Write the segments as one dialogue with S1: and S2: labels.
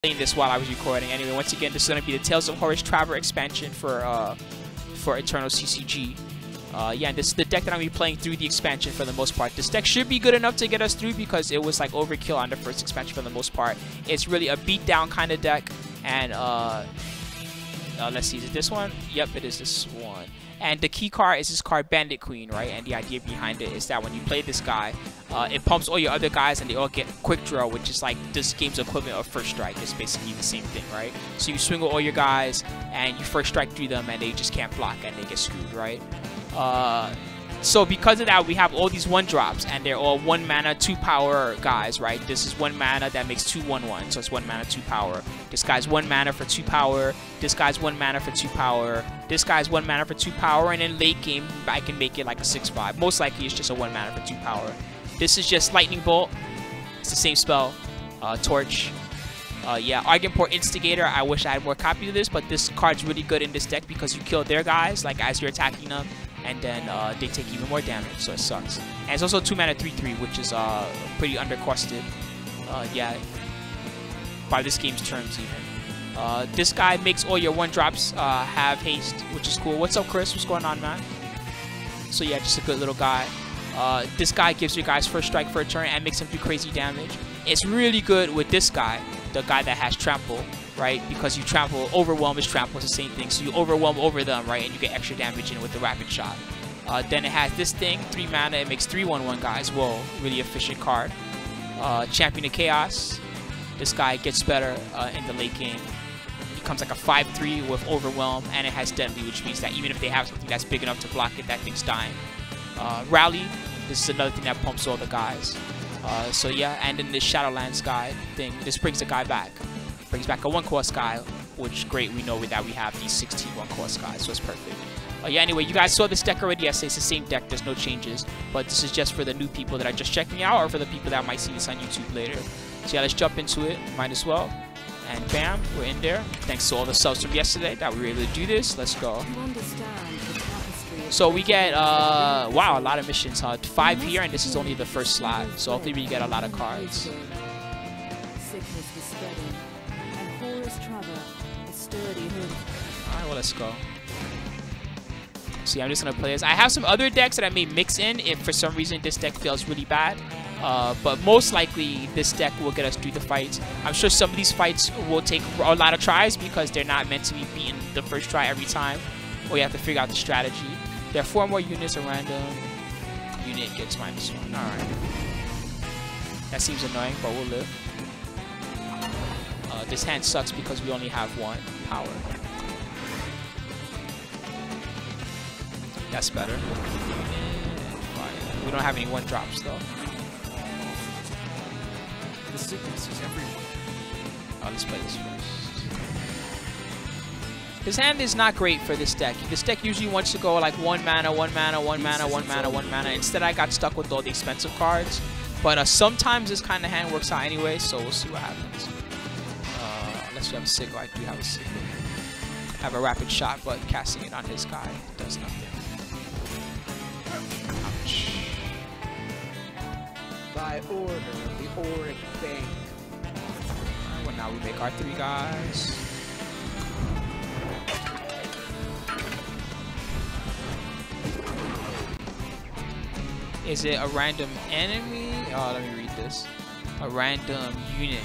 S1: playing this while I was recording. Anyway, once again, this is going to be the Tales of Horus Traver expansion for Eternal CCG. Yeah, and this is the deck that I'm going to be playing through the expansion for the most part. This deck should be good enough to get us through because it was like overkill on the first expansion for the most part. It's really a beatdown kind of deck. And let's see, is it this one? Yep, it is this one. And the key card is this card, Bandit Queen, right? And the idea behind it is that when you play this guy, it pumps all your other guys and they all get quick draw, which is like this game's equivalent of first strike. It's basically the same thing, right? So you swing with all your guys and you first strike through them and they just can't block and they get screwed, right? So because of that, we have all these 1-drops, and they're all 1 mana, 2 power guys, right? This is 1 mana that makes 2/1/1, so it's 1 mana, 2 power. This guy's 1 mana for 2 power. This guy's 1 mana for 2 power. This guy's 1 mana for 2 power, and then late game, I can make it like a 6/5. Most likely, it's just a 1 mana for 2 power. This is just Lightning Bolt. It's the same spell. Torch. Yeah, Argenport Instigator. I wish I had more copies of this, but this card's really good in this deck because you kill their guys, like as you're attacking them. And then they take even more damage, so it sucks. And it's also 2 mana 3/3, which is pretty undercosted. Yeah, by this game's terms even. This guy makes all your 1-drops have haste, which is cool. What's up, Chris? What's going on, man? So yeah, just a good little guy. This guy gives your guys first strike for a turn and makes them do crazy damage. It's really good with this guy, the guy that has trample. Right, because you trample, overwhelm is trample, it's the same thing. So you overwhelm over them, right, and you get extra damage in with the rapid shot. Then it has this thing, 3 mana, it makes 3/1/1 guys. Whoa, really efficient card. Champion of Chaos. This guy gets better in the late game. He becomes like a 5/3 with overwhelm, and it has deadly, which means that even if they have something that's big enough to block it, that thing's dying. Rally. This is another thing that pumps all the guys. So yeah, and then this Shadowlands guy thing, this brings the guy back. Brings back a 1-cost guy, which great, we know that we have these 16 1-cost guys, so it's perfect. Yeah, anyway, you guys saw this deck already. Yes, it's the same deck, there's no changes, but this is just for the new people that are just checking out or for the people that might see this on YouTube later. So yeah, let's jump into it, might as well. And bam, we're in there. Thanks to all the subs from yesterday that we were able to do this. Let's go. So we get, wow, a lot of missions, 5 here, and this is only the first slot, so hopefully we get a lot of cards. Alright, well, let's go. See, I'm just gonna play this. I have some other decks that I may mix in if for some reason this deck feels really bad. But most likely this deck will get us through the fights. I'm sure some of these fights will take a lot of tries because they're not meant to be beaten the first try every time. Or you have to figure out the strategy. There are 4 more units at random. Unit gets -1. Alright. That seems annoying, but we'll live. This hand sucks because we only have 1 power. That's better. We don't have any 1-drops though.
S2: The sickness is everywhere.
S1: Let's play this first. His hand is not great for this deck. This deck usually wants to go like 1 mana, 1 mana, 1 mana, 1 mana, 1 mana. Instead, I got stuck with all the expensive cards. But sometimes this kind of hand works out anyway, so we'll see what happens. Unless we have a signal, I do have a signal. I have a rapid shot, but casting it on his guy does nothing. Ouch.
S2: By order, the Auric Bank.
S1: Alright, well now we make our 3 guys. Is it a random enemy? Oh, let me read this. A random unit.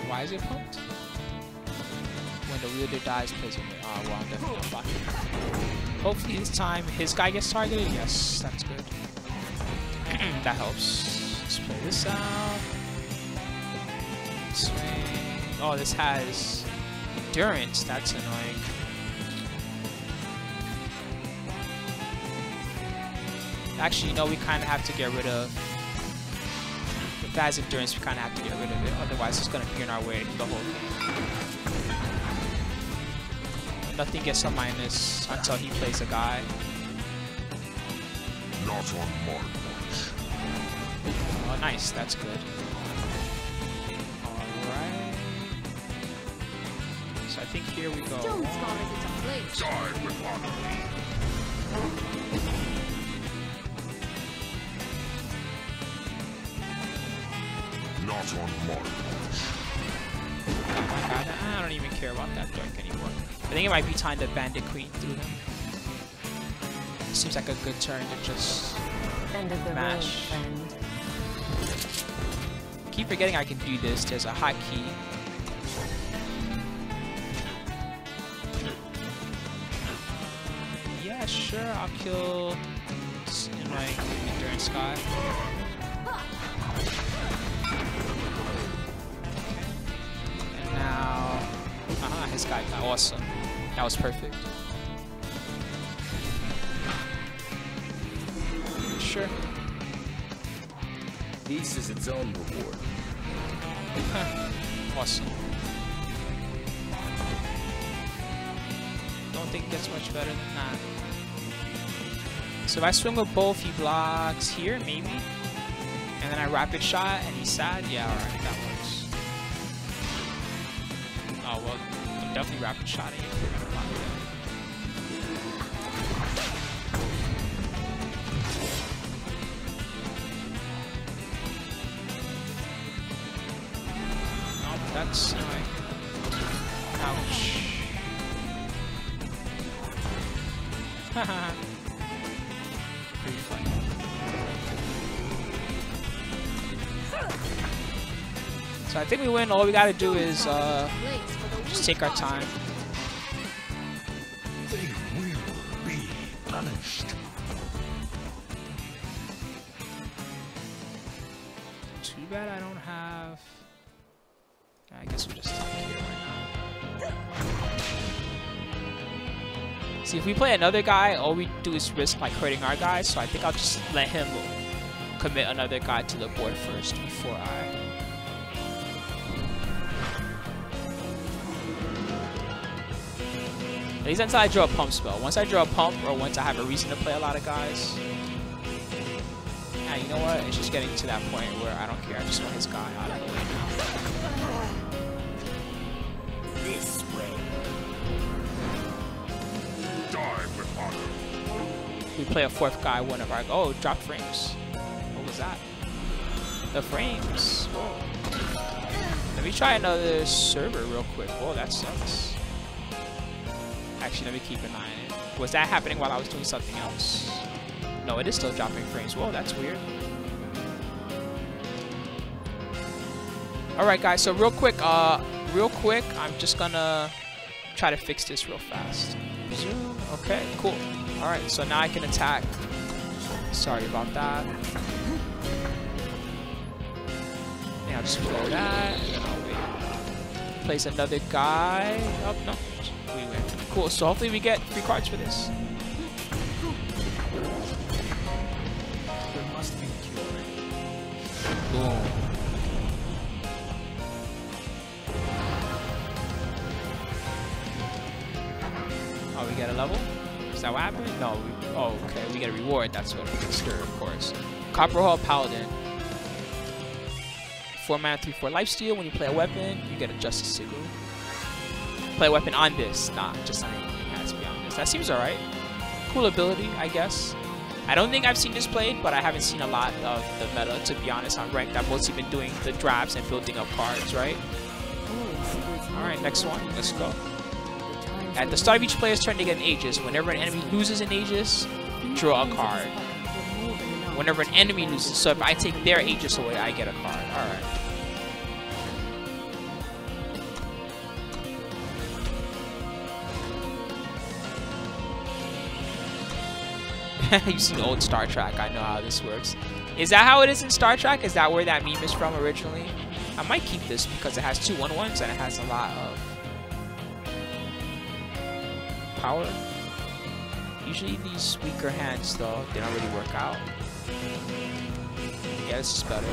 S1: Why is it pumped? When the wielder dies, plays with it. Oh, well, I'm definitely not blocking. Hopefully this time his guy gets targeted. Yes, that's good. That helps. Let's play this out. Swing. Oh, this has endurance. That's annoying. Actually, no, we kind of have to get rid of... If that has endurance, we kind of have to get rid of it. Otherwise, it's going to be in our way the whole game. Nothing gets a minus until he plays a guy.
S3: Not on my watch.
S1: Oh, nice. That's good. Alright. So I think here we go.
S3: Die with honor.
S1: I don't even care about that dark anymore. I think it might be time to Bandit Queen through him. Seems like a good turn to just
S4: End of the
S1: mash.
S4: road, friend.
S1: Keep forgetting I can do this. There's a hotkey. Yeah, sure. I'll kill in my endurance guy. And now, his guy got awesome. That was perfect. Sure.
S5: Peace is its own reward.
S1: Awesome. Don't think it gets much better than that. So if I swing with both, he blocks here, maybe. And then I rapid shot and he's sad. Yeah, alright, that works. Oh, well, I'm definitely rapid shotting if we're gonna block it. That's annoying. Ouch. Haha. Pretty funny. So I think we win. All we gotta do is just take our time.
S3: They will be punished.
S1: Too bad I don't have. I guess we'll just talk here right now. See, if we play another guy, all we do is risk like hurting our guys. So I think I'll just let him commit another guy to the board first before I. At least until I draw a pump spell. Once I draw a pump, or once I have a reason to play a lot of guys. Yeah, you know what? It's just getting to that point where I don't care. I just want his guy out of the way now.
S5: This way.
S3: Die with honor.
S1: We play a fourth guy, one of our. Oh, dropped frames. What was that? The frames. Whoa. Let me try another server real quick. Whoa, that sucks. Actually, let me keep an eye on it. Was that happening while I was doing something else? No, it is still dropping frames. Whoa, that's weird. Alright, guys, so real quick, I'm just gonna try to fix this real fast. Zoom. Okay, cool. Alright, so now I can attack. Sorry about that. Yeah, I'll just play that, and then I'll wait. Place another guy. Oh, no. We win. Cool, so hopefully we get 3 cards for this.
S2: There must be a cure.
S1: Boom. Oh, we get a level? Is that what happened? No. Oh, okay. We get a reward. That's what it is. Sure, of course. Copper Hall Paladin. 4 mana, 3/4 lifesteal. When you play a weapon, you get a Justice Sigil. Play a weapon on this. Nah, just on anything. It has to be on this. That seems alright. Cool ability, I guess. I don't think I've seen this played, but I haven't seen a lot of the meta, to be honest, on ranked. I've mostly been doing the drafts and building up cards, right? Alright, next one. Let's go. At the start of each player's turn, they get an Aegis. Whenever an enemy loses an Aegis, draw a card. Whenever an enemy loses, so if I take their Aegis away, I get a card. Alright. You've seen old Star Trek. I know how this works. Is that how it is in Star Trek? Is that where that meme is from originally? I might keep this because it has 2 1/1s and it has a lot of power. Usually these weaker hands, though, they don't really work out. Yeah, this is better.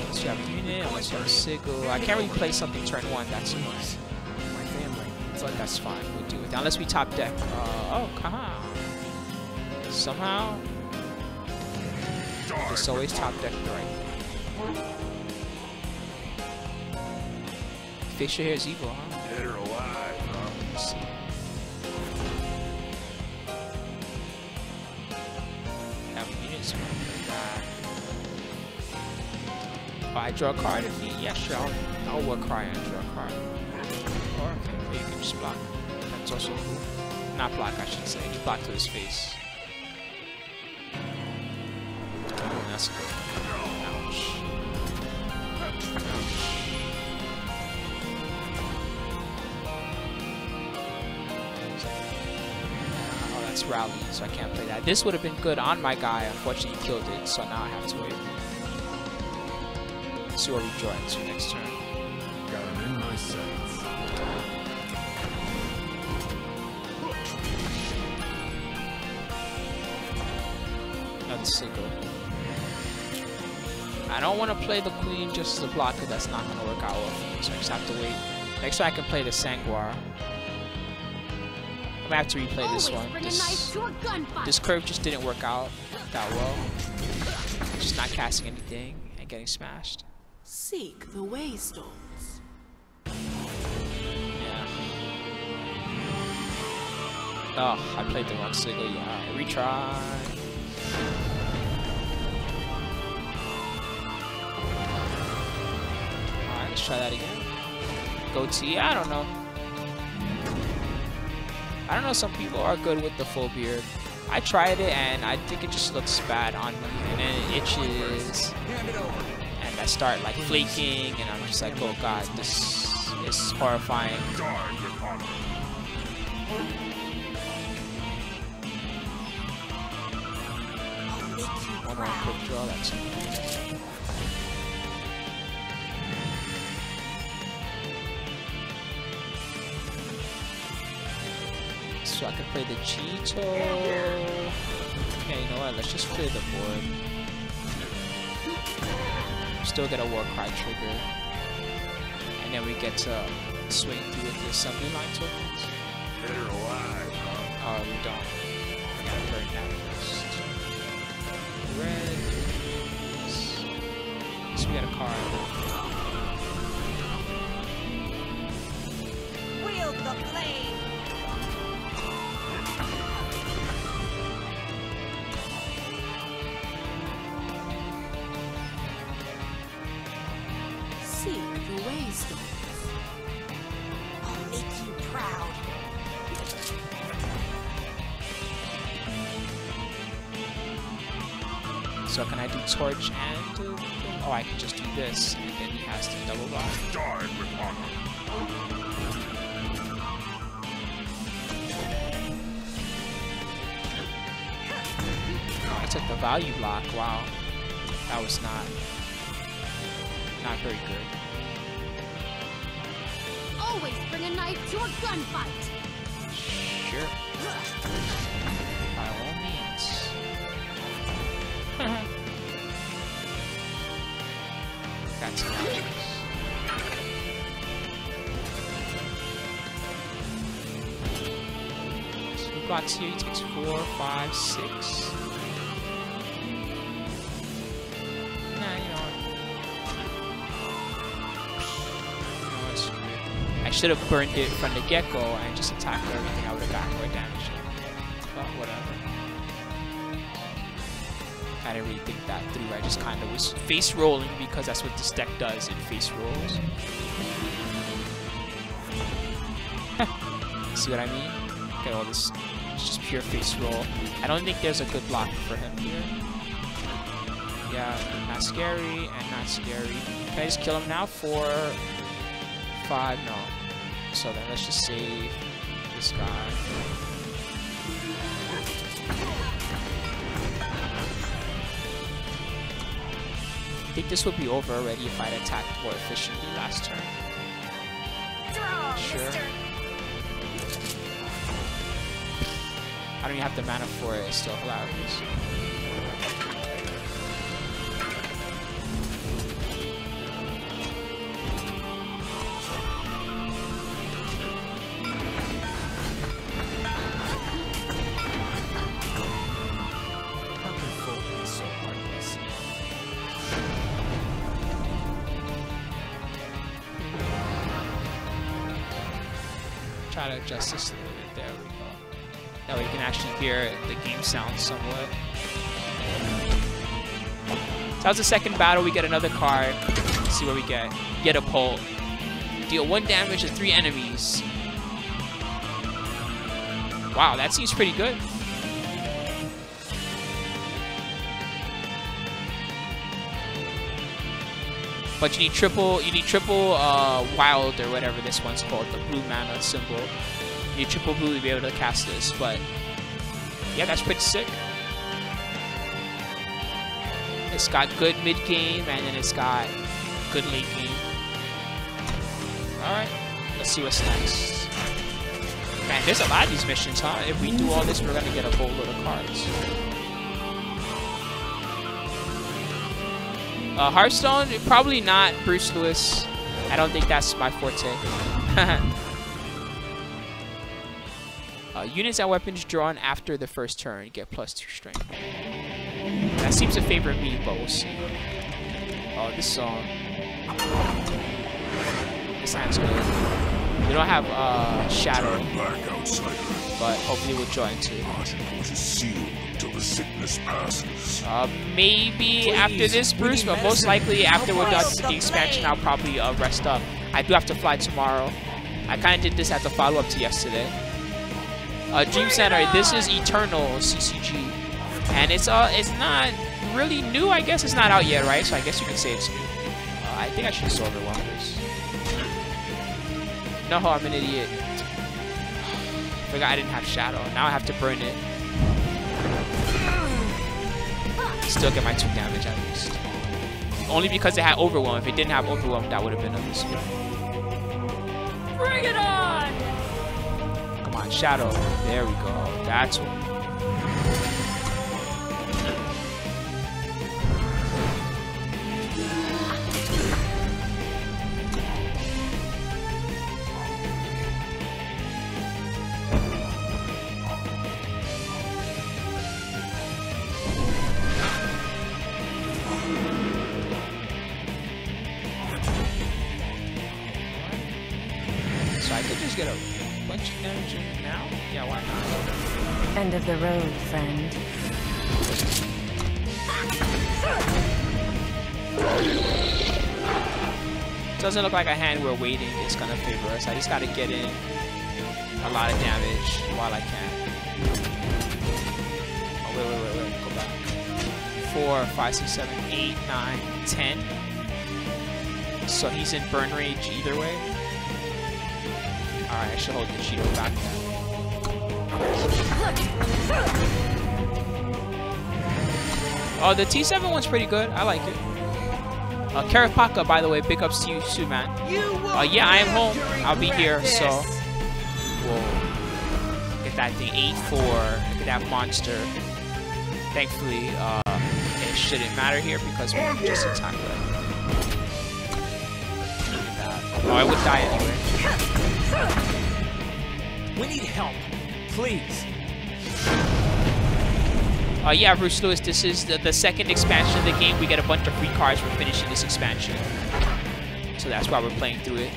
S1: Unless you have a unit, unless you have a Sigil. I can't really play something turn 1. That's annoying.
S2: My family.
S1: It's like that's fine. We'll do it. Unless we top deck. Oh, haha. Somehow, it's always top deck the right thing. Fixture here is evil, huh?
S3: Dead or alive, huh?
S1: Let's see. Have units like that. I draw a card, yeah, sure, I'll work cry and draw a card. Or okay, you can just block. That's also cool. Not block, I should say. Just block to his face. Oh, that's good. Ouch. Oh, that's rally, so I can't play that. This would have been good on my guy. Unfortunately, he killed it, so now I have to wait. Let's see what we draw into next turn.
S3: Got him in my sights.
S1: Another single. I don't want to play the queen just as a blocker. That's not going to work out well for me, so I just have to wait. Next time I can play the Sanguar. I'm going to have to replay this one. This curve just didn't work out that well. Just not casting anything and getting smashed.
S4: Seek the waystones.
S1: Yeah. Oh, I played the wrong single. Yeah, retry. Alright, let's try that again. Goatee, I don't know. I don't know, some people are good with the full beard. I tried it and I think it just looks bad on me and then it itches. And I start like flaking and I'm just like, oh god, this is horrifying. One more quick draw, that's it. So I can play the Cheeto. Okay, you know what? Let's just play the board. Still get a war cry trigger. And then we get to swing through with the assembly line tokens.
S3: Better alive, huh?
S1: Oh, we don't. We gotta burn that first. Red. So we got a card.
S4: Wield the blade. Seek the waystones. I'll make you proud.
S1: So can I do torch and oh, I can just do this and then he has to double block.
S3: Die with honor.
S1: I took the value block. Wow, that was not very good.
S6: Always bring a knife to a gunfight.
S1: Sure. By all means. That's nice. So he blocks here, he takes 4, 5, 6. Nah, you know what? I should have burned it from the get-go and just attacked everything. I would have gotten more damage. But whatever. I didn't really think that through. I just kind of was face rolling because that's what this deck does. It face rolls. See what I mean? Look at all this. It's just pure face roll. I don't think there's a good block for him here. Yeah, not scary and not scary. Can I just kill him now? 4, 5, no. So then let's just save this guy. I think this would be over already if I'd attacked more efficiently last turn. Sure. I don't even have the mana for it, it's still hilarious. Try to adjust this a little bit. There we go. That way you can actually hear the game sound somewhat. So that was the second battle. We get another card. Let's see what we get. Get a pull. Deal 1 damage to 3 enemies. Wow, that seems pretty good. But you need triple wild or whatever this one's called, the blue mana symbol. You need triple blue to be able to cast this, but yeah, that's pretty sick. It's got good mid game and then it's got good late game. Alright, let's see what's next. Man, there's a lot of these missions, huh? If we do all this, we're gonna get a whole load of cards. Hearthstone, probably not Bruce Lewis. I don't think that's my forte. Units and weapons drawn after the first turn get +2 strength. That seems to favor me, but we'll see. Oh, this song. This sounds good. We don't have Shadow, but hopefully we'll join too. Maybe after this, Bruce, but most likely after we're done with the expansion, I'll probably rest up. I do have to fly tomorrow. I kind of did this as a follow-up to yesterday. Dream Center, this is Eternal CCG, and it's not really new. I guess it's not out yet, right? So I guess you can say it's new. I think I should have overwhelmed this. No, I'm an idiot. Forgot I didn't have Shadow. Now I have to burn it. Still get my 2 damage at least. Only because it had Overwhelm. If it didn't have Overwhelm, that would have been a mistake.
S6: Bring it on!
S1: Come on, Shadow. There we go. That's what. So I could just get a bunch of damage in now? Yeah, why not?
S7: End of the road, friend.
S1: Doesn't look like a hand we're waiting is gonna favor us. I just gotta get in a lot of damage while I can. Oh, wait. Go back. 4, 5, 6, 7, 8, 9, 10. So he's in burn range either way. Alright, I should hold the Cheeto back now. Oh, the T7 one's pretty good. I like it. Karapaka, by the way, big ups to you too, man. Yeah, I am home. I'll be here, so we'll get that thing 8-4. Look at that monster. Thankfully, it shouldn't matter here because we're just in time left. Oh, I would die anyway.
S2: We need help, please.
S1: Yeah, Bruce Lewis, this is the second expansion of the game. We get a bunch of free cards for finishing this expansion. So that's why we're playing through it.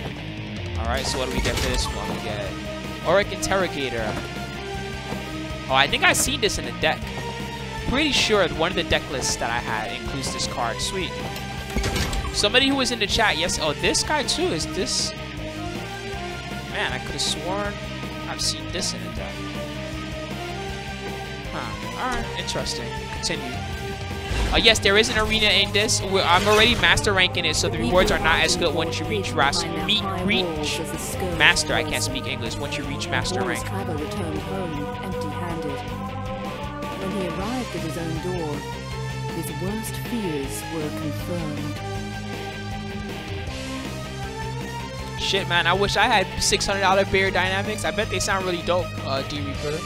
S1: Alright, so what do we get for this one? We get Auric Interrogator. Oh, I think I've seen this in the deck. Pretty sure one of the deck lists that I had includes this card. Sweet. Somebody who was in the chat, yes. Oh, this guy too. Is this? Man, I could have sworn I've seen this in the deck. Huh. Alright, interesting. Continue. Yes, there is an arena in this. I'm already master ranking it, so the rewards are not as good once you reach master. I can't speak English. Once you reach master rank.
S7: Traver returned home empty-handed. When he arrived at his own door, his worst fears were confirmed.
S1: Shit, man, I wish I had $600 bear dynamics. I bet they sound really dope, D-Reaper.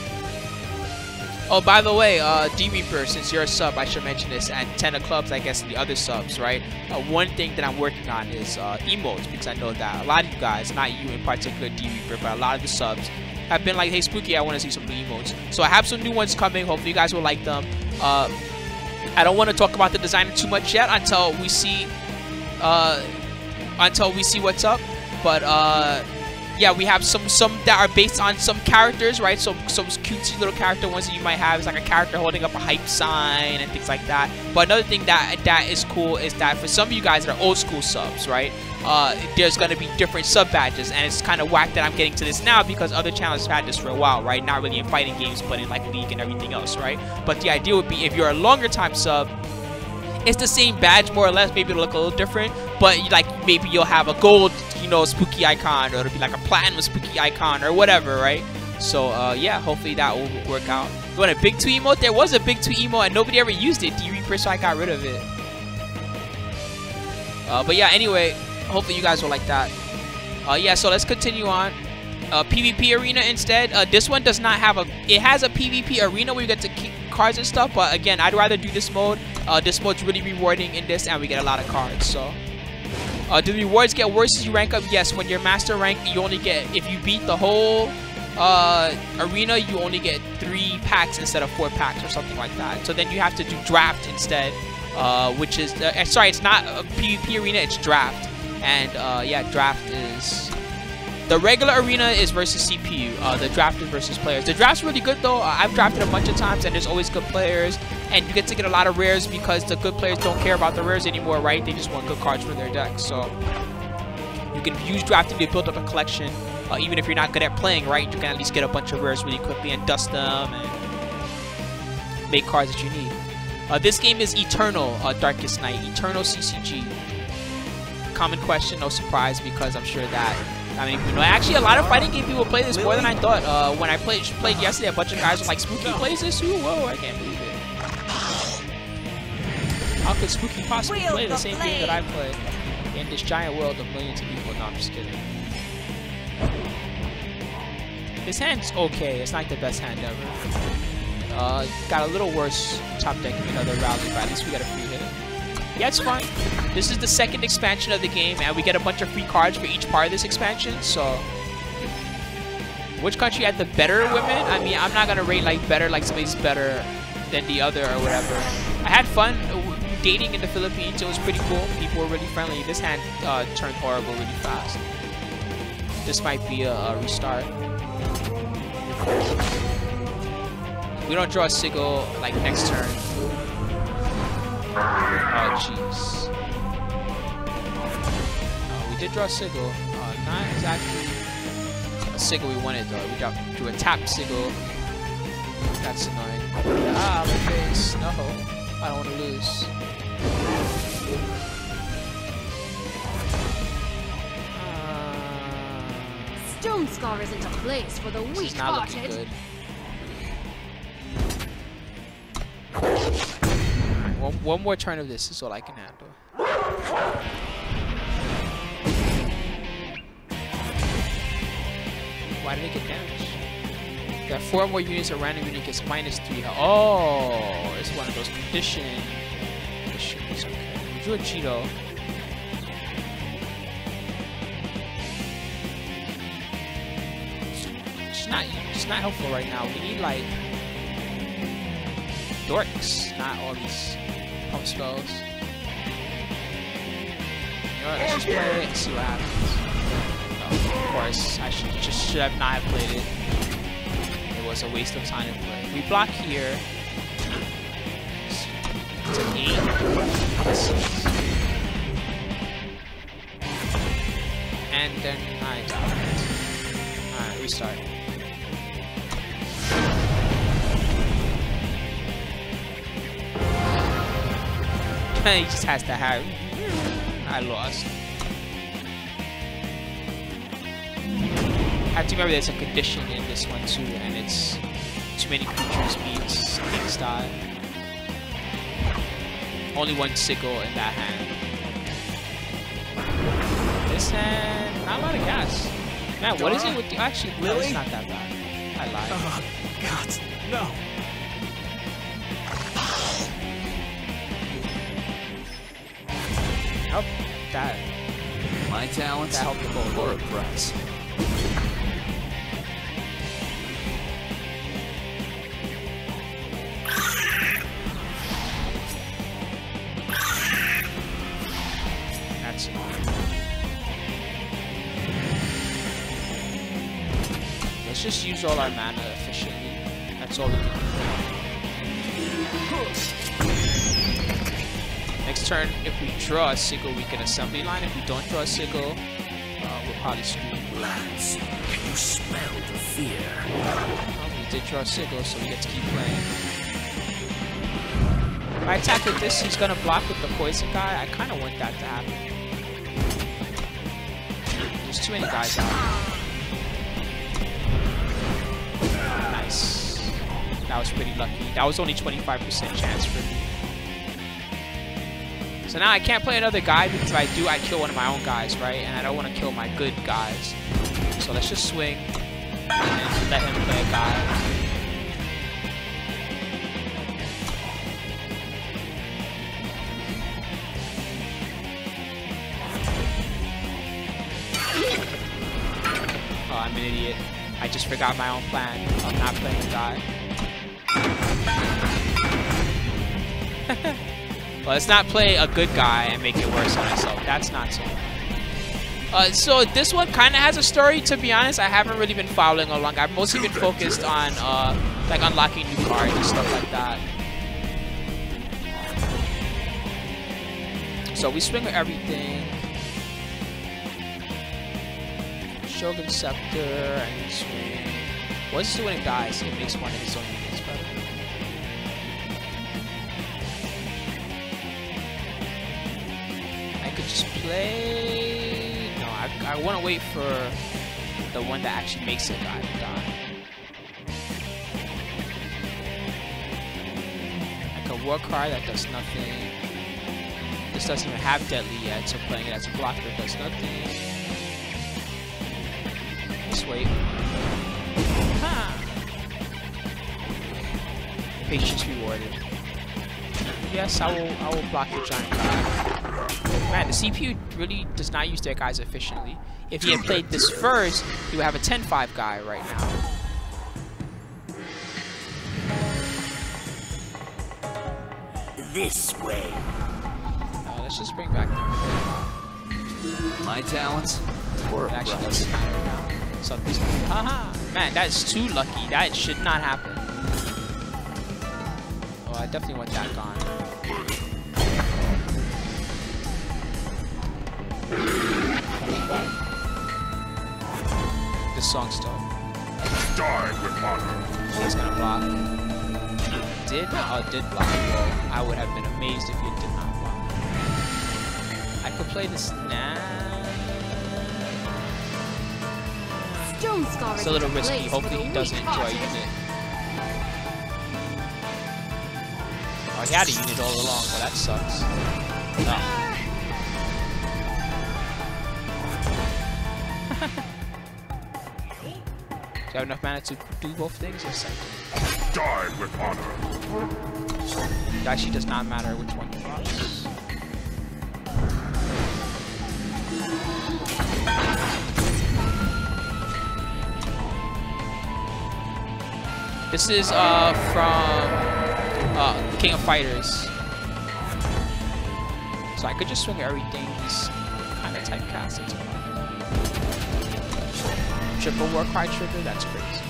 S1: Oh, by the way, D-Reaper, since you're a sub, I should mention this, and 10 of clubs, I guess, the other subs, right? One thing that I'm working on is emotes, because I know that a lot of you guys, not you in particular, D-Reaper, but a lot of the subs have been like, hey, Spooky, I want to see some new emotes. So I have some new ones coming. Hopefully you guys will like them. I don't want to talk about the design too much yet until we see what's up. But yeah, we have some that are based on some characters, right? So some cutesy little character ones that you might have is like a character holding up a hype sign and things like that. But another thing that is cool is that for some of you guys that are old school subs, right? There's gonna be different sub badges, and it's kind of whack that I'm getting to this now because other channels have had this for a while, right? Not really in fighting games, but in like League and everything else, right? But the idea would be if you're a longer time sub, it's the same badge more or less. Maybe it'll look a little different, but like maybe you'll have a gold, you know, spooky icon, or it'll be like a platinum spooky icon or whatever, right? So yeah, hopefully that will work out. You want a big 2 emote? There was a big 2 emote and nobody ever used it. D-Reaper, so I got rid of it. But yeah, anyway, hopefully you guys will like that. Yeah, so let's continue on. PvP arena instead. This one does not have it has a PvP arena where you get to kick cards and stuff, but again, I'd rather do this mode. This mode's really rewarding in this, and we get a lot of cards. So do the rewards get worse as you rank up? Yes, when you're master rank, you only get, if you beat the whole arena, you only get 3 packs instead of 4 packs or something like that. So then you have to do draft instead, which is sorry, it's not a PvP arena, it's draft. And yeah, draft is the regular arena is versus CPU. The draft is versus players. The draft's really good though. I've drafted a bunch of times, and there's always good players, and you get to get a lot of rares because the good players don't care about the rares anymore, right? They just want good cards for their deck. So you can use drafting to build up a collection. Even if you're not good at playing, right? You can at least get a bunch of rares really quickly and dust them and make cards that you need. This game is Eternal Darkest Night, Eternal CCG. Common question, no surprise, because I'm sure that, I mean, you know, actually a lot of fighting game people play this more than I thought. When I played yesterday, a bunch of guys were like, Spooky plays this? Ooh, whoa, I can't believe it. How could Spooky possibly play the same game that I play in this giant world of millions of people? No, I'm just kidding. His hand's okay. It's not the best hand ever. Got a little worse top deck than another rally, but at least we got a free hit. Yeah, it's fun. This is the second expansion of the game, and we get a bunch of free cards for each part of this expansion, so... Which country had the better women? I mean, I'm not gonna rate like better, like somebody's better than the other or whatever. I had fun dating in the Philippines. It was pretty cool. People were really friendly. This hand turned horrible really fast. This might be a restart. We don't draw a sigil like next turn. Oh jeez. We did draw a sigil. Not exactly a sigil we wanted though. We drew a tap sigil. That's annoying. Ah, my face. No, I don't want to lose.
S6: Stone Scar isn't a place for the weak-hearted.
S1: One more turn of this is all I can handle. Why did it get damaged? Got 4 more units. A random unit gets -3 health. Oh, it's one of those conditions. Okay. We drew a Cheeto. It's not helpful right now. We need like dorks, not all these pump spells. You know what, let's just play it and see what happens. Oh, of course, I should have not played it. It was a waste of time to play. We block here. It's an 8. And then I died. Alright, restart. He just has to have. I lost. I have to remember there's a condition in this one too, and it's too many creatures means things die. Only 1 sigil in that hand. This hand, not a lot of gas. Man, what is it with you? Actually, no, it's not that bad. I lied.
S2: Oh, God, no.
S1: Oh, that.
S2: My talents
S1: that helped the goal.
S2: for a price.
S1: That's it. Let's just use all our mana efficiently. That's all we can do. Next turn, if we draw a sickle, we can assembly line. If we don't draw a sickle, we'll probably scream.
S5: Lads, can you smell the fear?
S1: Well, we did draw a sickle, so we get to keep playing. If I attack with this, he's gonna block with the poison guy. I kind of want that to happen. There's too many guys out. Nice. That was pretty lucky. That was only 25% chance for me. So now I can't play another guy because if I do, I kill one of my own guys, right? And I don't want to kill my good guys. So let's just swing and let him play a guy. Oh, I'm an idiot. I just forgot my own plan of not playing a guy. Well, let's not play a good guy and make it worse on myself. That's not so. So this one kind of has a story, to be honest. I haven't really been following along. I've mostly been focused on like unlocking new cards and stuff like that. So we swing with everything. Shogun Scepter and we swing. What's this do when it dies? It makes one of his own units better. I could just play. No, I want to wait for the one that actually makes a guy die. Like a war card that does nothing. This doesn't even have deadly yet, so playing it as a blocker does nothing. Let's wait. Ha! Patience rewarded. Yes, I will block your giant guy. Man, the CPU really does not use their guys efficiently. If he had played this first, he would have a 10-5 guy right now.
S5: This way.
S1: Let's just bring back the
S2: My talents?
S5: Or
S1: It actually doesn't matter now. Something's haha! Man, that is too lucky. That should not happen. Oh, I definitely want that gone. This song's dope.
S3: Die with honor.
S1: He's gonna block. Did block. Well, I would have been amazed if he did not block. I could play this now. It's a little risky. Hopefully he doesn't draw a unit. Oh, he had a unit all along. Well, that sucks. No. Do you have enough mana to do both things? Yes, I do.
S3: Die with honor.
S1: It actually does not matter which one he drops. This is from King of Fighters. So I could just swing everything. He's kind of typecast. Triple war cry trigger? That's crazy.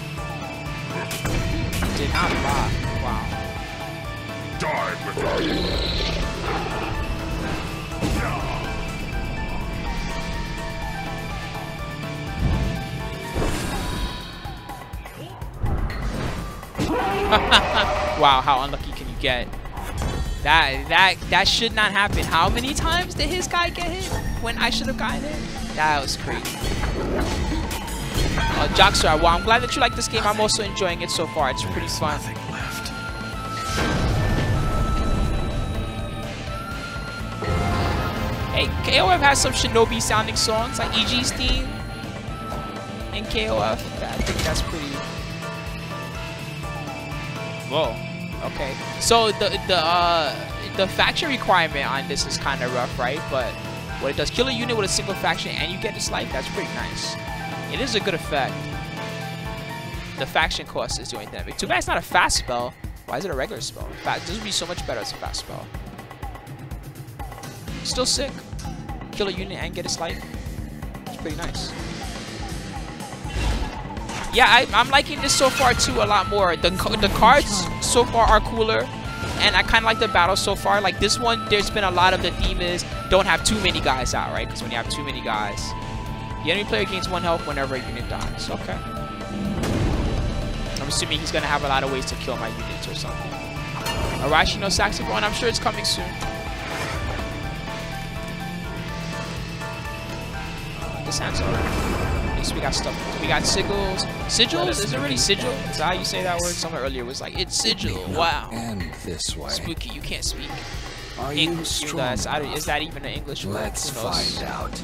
S1: Did not block. Wow.
S3: Die with honor.
S1: Wow, how unlucky can you get? That should not happen. How many times did his guy get hit when I should have gotten hit? That was crazy. Jockstar, well, I'm glad that you like this game. I'm also enjoying it so far. It's pretty fun. Hey, KOF has some Shinobi sounding songs, like EG's theme in KOF. I think that's pretty... Whoa. Okay. So the faction requirement on this is kind of rough, right? But what it does, kill a unit with a single faction and you get this life. That's pretty nice. It is a good effect. The faction cost is doing that. Too bad it's not a fast spell. Why is it a regular spell? In fact, this would be so much better as a fast spell. Still sick. Kill a unit and get its life. It's pretty nice. Yeah, I'm liking this so far too a lot more. The cards so far are cooler, and I kind of like the battles so far. Like this one, there's been a lot of the theme is don't have too many guys out, right? Because when you have too many guys, the enemy player gains 1 health whenever a unit dies. Okay. I'm assuming he's gonna have a lot of ways to kill my units or something. Arashi no Saxophone, I'm sure it's coming soon. This hand's alright. At least we got stuff. We got sigils. Sigils? Is it really sigil? Is that how you say that word? Someone earlier was like, it's sigil. Wow.
S5: And this way.
S1: Spooky, you can't speak
S5: Are you
S1: English.
S5: strong?
S1: Is that even an English word?
S5: Let's
S1: Who knows
S5: find out.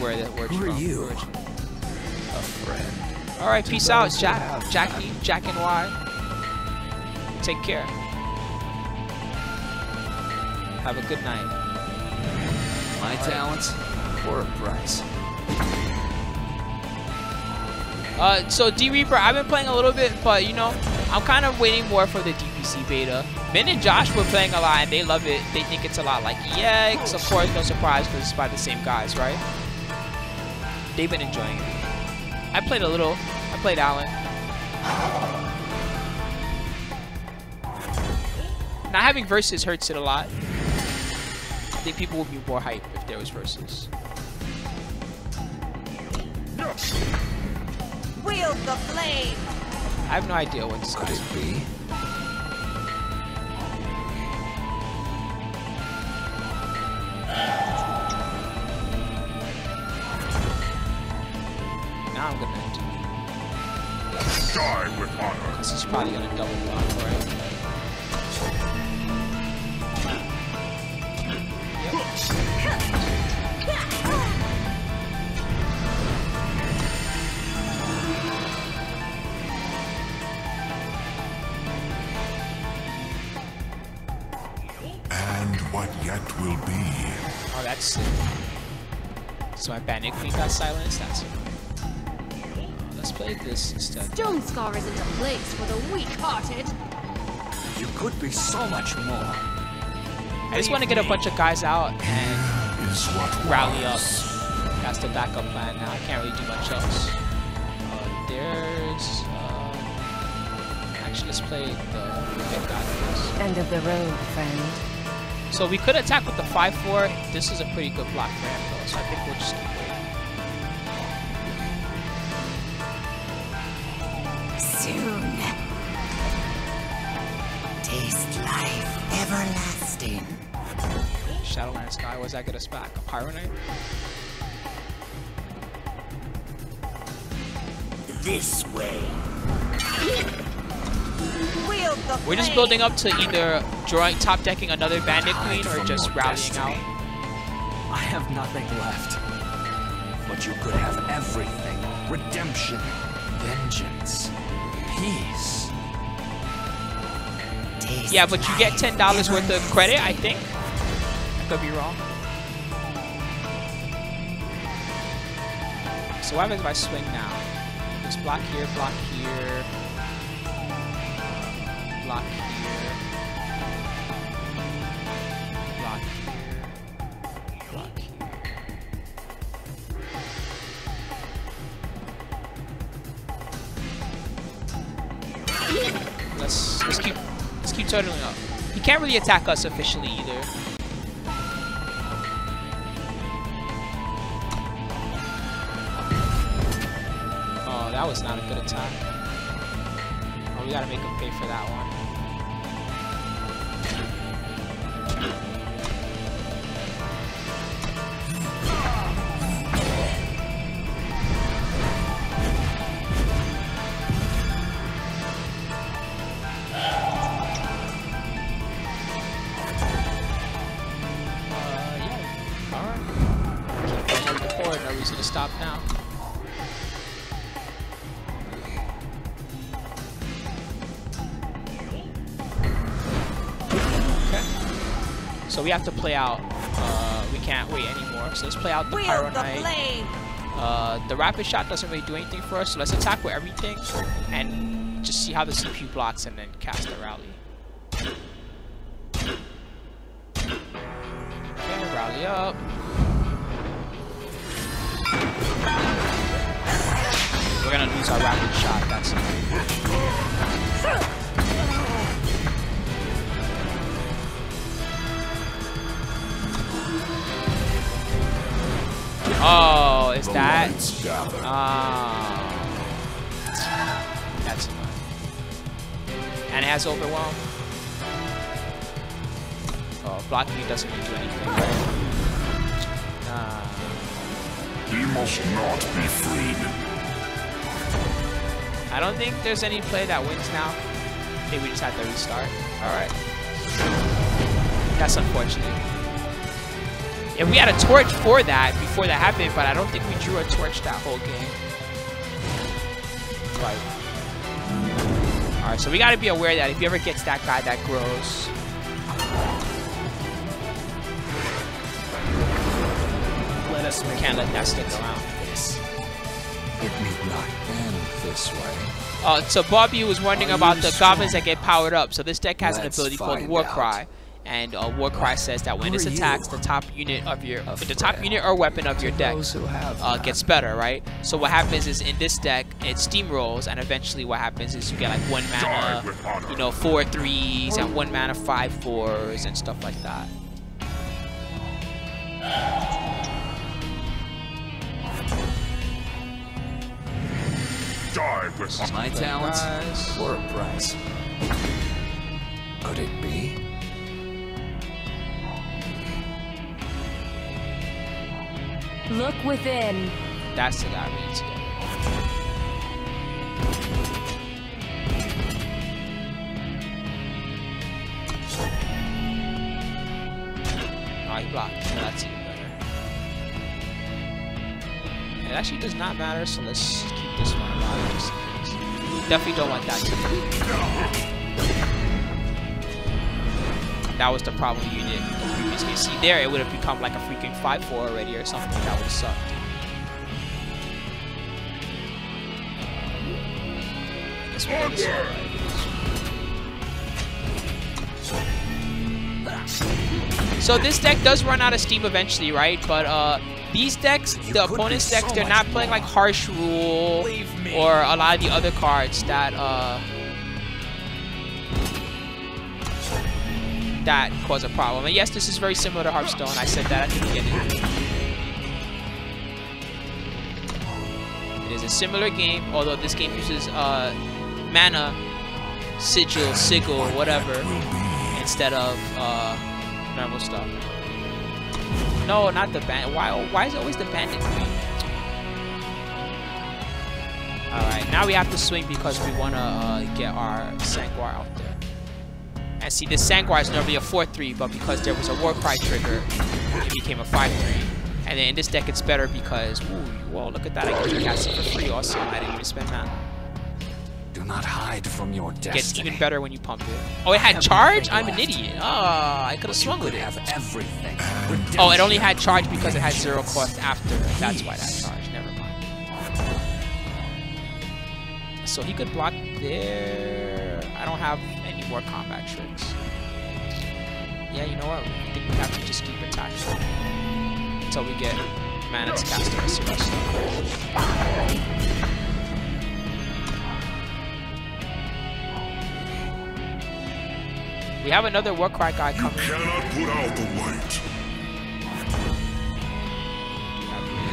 S1: where that word's
S5: Who
S1: from.
S5: are you?
S1: Originally.
S5: A friend.
S1: Alright, peace out,
S5: those
S1: Jack.
S5: who have
S1: Jackie, Jack and Y. Take care. Have a good night.
S2: My talents for a price.
S1: So D-Reaper, I've been playing a little bit, but you know, I'm kind of waiting more for the DPC beta. Ben and Josh were playing a lot, and they love it. They think it's a lot like EX. Of course, no surprise, because it's by the same guys, right? They've been enjoying it. I played a little. I played Alan. Not having versus hurts it a lot. I think people would be more hype if there was versus.
S4: Wield the flame.
S1: I have no idea what this
S5: Could
S1: is.
S5: it be?
S1: Now I'm gonna do
S3: Die with honor.
S1: this. He's probably gonna double block, right?
S3: And what yet will be.
S1: Oh, that's sick. So my Bandit Queen got silenced. That's it. Let's play this instead.
S6: Stone Scar isn't a place for the weak-hearted.
S5: You could be so much more.
S1: I just want to get a bunch of guys out and
S3: Is what
S1: rally up.
S3: was.
S1: That's the backup plan now. I can't really do much else. Actually, let's play the big guy first.
S7: End of the road, friend.
S1: So we could attack with the 5-4. This is a pretty good block for him, though. So I think we'll just keep waiting.
S8: Soon. Taste life everlasting.
S1: Shadowland Sky, what does that get us back? A Pyro Knight?
S8: This way.
S4: Wield the
S1: We're just
S4: flame.
S1: building up to either top decking another Bandit Queen or just rallying out.
S5: I have nothing left. But you could have everything. Redemption, vengeance, peace.
S8: Taste
S1: Yeah, but you get
S8: life
S1: $10 worth of credit, I
S8: everlasting.
S1: think. I could be wrong. So what happens if I swing now? Just block here, block here. Block here. Block here. Block here. Let's keep turtling up. He can't really attack us officially either. Oh, that was not a good attack. Oh, we gotta make him pay for that one. Yeah. Alright. Keep going up the board, no reason to stop now. So we have to play out. We can't wait anymore. So let's play out the Pyro
S4: Wield the
S1: Knight.
S4: flame.
S1: The rapid shot doesn't really do anything for us, so let's attack with everything and just see how the CPU blocks and then cast the rally. Okay, rally up. we're gonna lose our rapid shot. That's oh, is that? That's annoying. And it has overwhelm. Oh, blocking it doesn't really do anything.
S3: He must not be freed.
S1: I don't think there's any play that wins now. I think we just have to restart. Alright. That's unfortunate. If we had a torch for that before that happened, but I don't think we drew a torch that whole game. Right. Alright, so we gotta be aware that if you ever gets that guy that grows.
S5: Let us make
S1: Can't let that stick around.
S5: this. It need not end this way.
S1: So Bobby was wondering
S5: Are
S1: about
S5: you
S1: the
S5: strong?
S1: goblins that get powered up. So this deck has an
S5: Let's
S1: ability called
S5: find
S1: War
S5: out.
S1: Cry. And War Cry says that when
S5: Who
S1: this
S5: are
S1: attacks,
S5: you?
S1: the top unit of your
S5: A
S1: the top
S5: friend
S1: unit or weapon of your deck
S5: Those who have
S1: gets better, right? So what happens is in this deck it steamrolls, and eventually what happens is you get like 1 mana, you know, 4 3s and 1 mana 5 4s and stuff like that.
S3: Die with
S2: My talents
S1: Guys.
S2: for a price.
S5: Could it be?
S6: Look within.
S1: That's the guy we need to get. Oh, he blocked. No, that's even better. It actually does not matter, so let's keep this one alive just in case. Definitely don't want that to be. That was the problem you did in the previous game. See there, it would have become like a freaking 5-4 already or something. That would have sucked. I guess we'll go this way. So this deck does run out of steam eventually, right? But these decks, the opponent's decks, they're not playing like Harsh Rule or a lot of the other cards that that cause a problem. And yes, this is very similar to Hearthstone. I said that at the beginning. It is a similar game, although this game uses mana, sigil, whatever, instead of normal stuff. No, not the bandit. Why is it always the bandit queen? Alright, now we have to swing because we want to get our Sangwar out there. And see, this Sangwar is normally a 4-3, but because there was a War Cry trigger, it became a 5-3. And then in this deck, it's better because, ooh, whoa, look at that. I get to cast it for free also. I didn't even spend mana.
S5: Do not hide from your
S1: It
S5: destiny.
S1: gets even better when you pump it. Oh, it had charge? I'm an idiot. Oh, I could have swung with it.
S5: Have everything.
S1: Oh, it only had charge because it had 0 cost after. That's why that charge. Never mind. So he could block there. I don't have any more combat tricks. Yeah, you know what? I think we have to just keep attacking until we get mana to cast the rest of our stuff. We have another Warcry guy coming.
S3: cannot put out the light.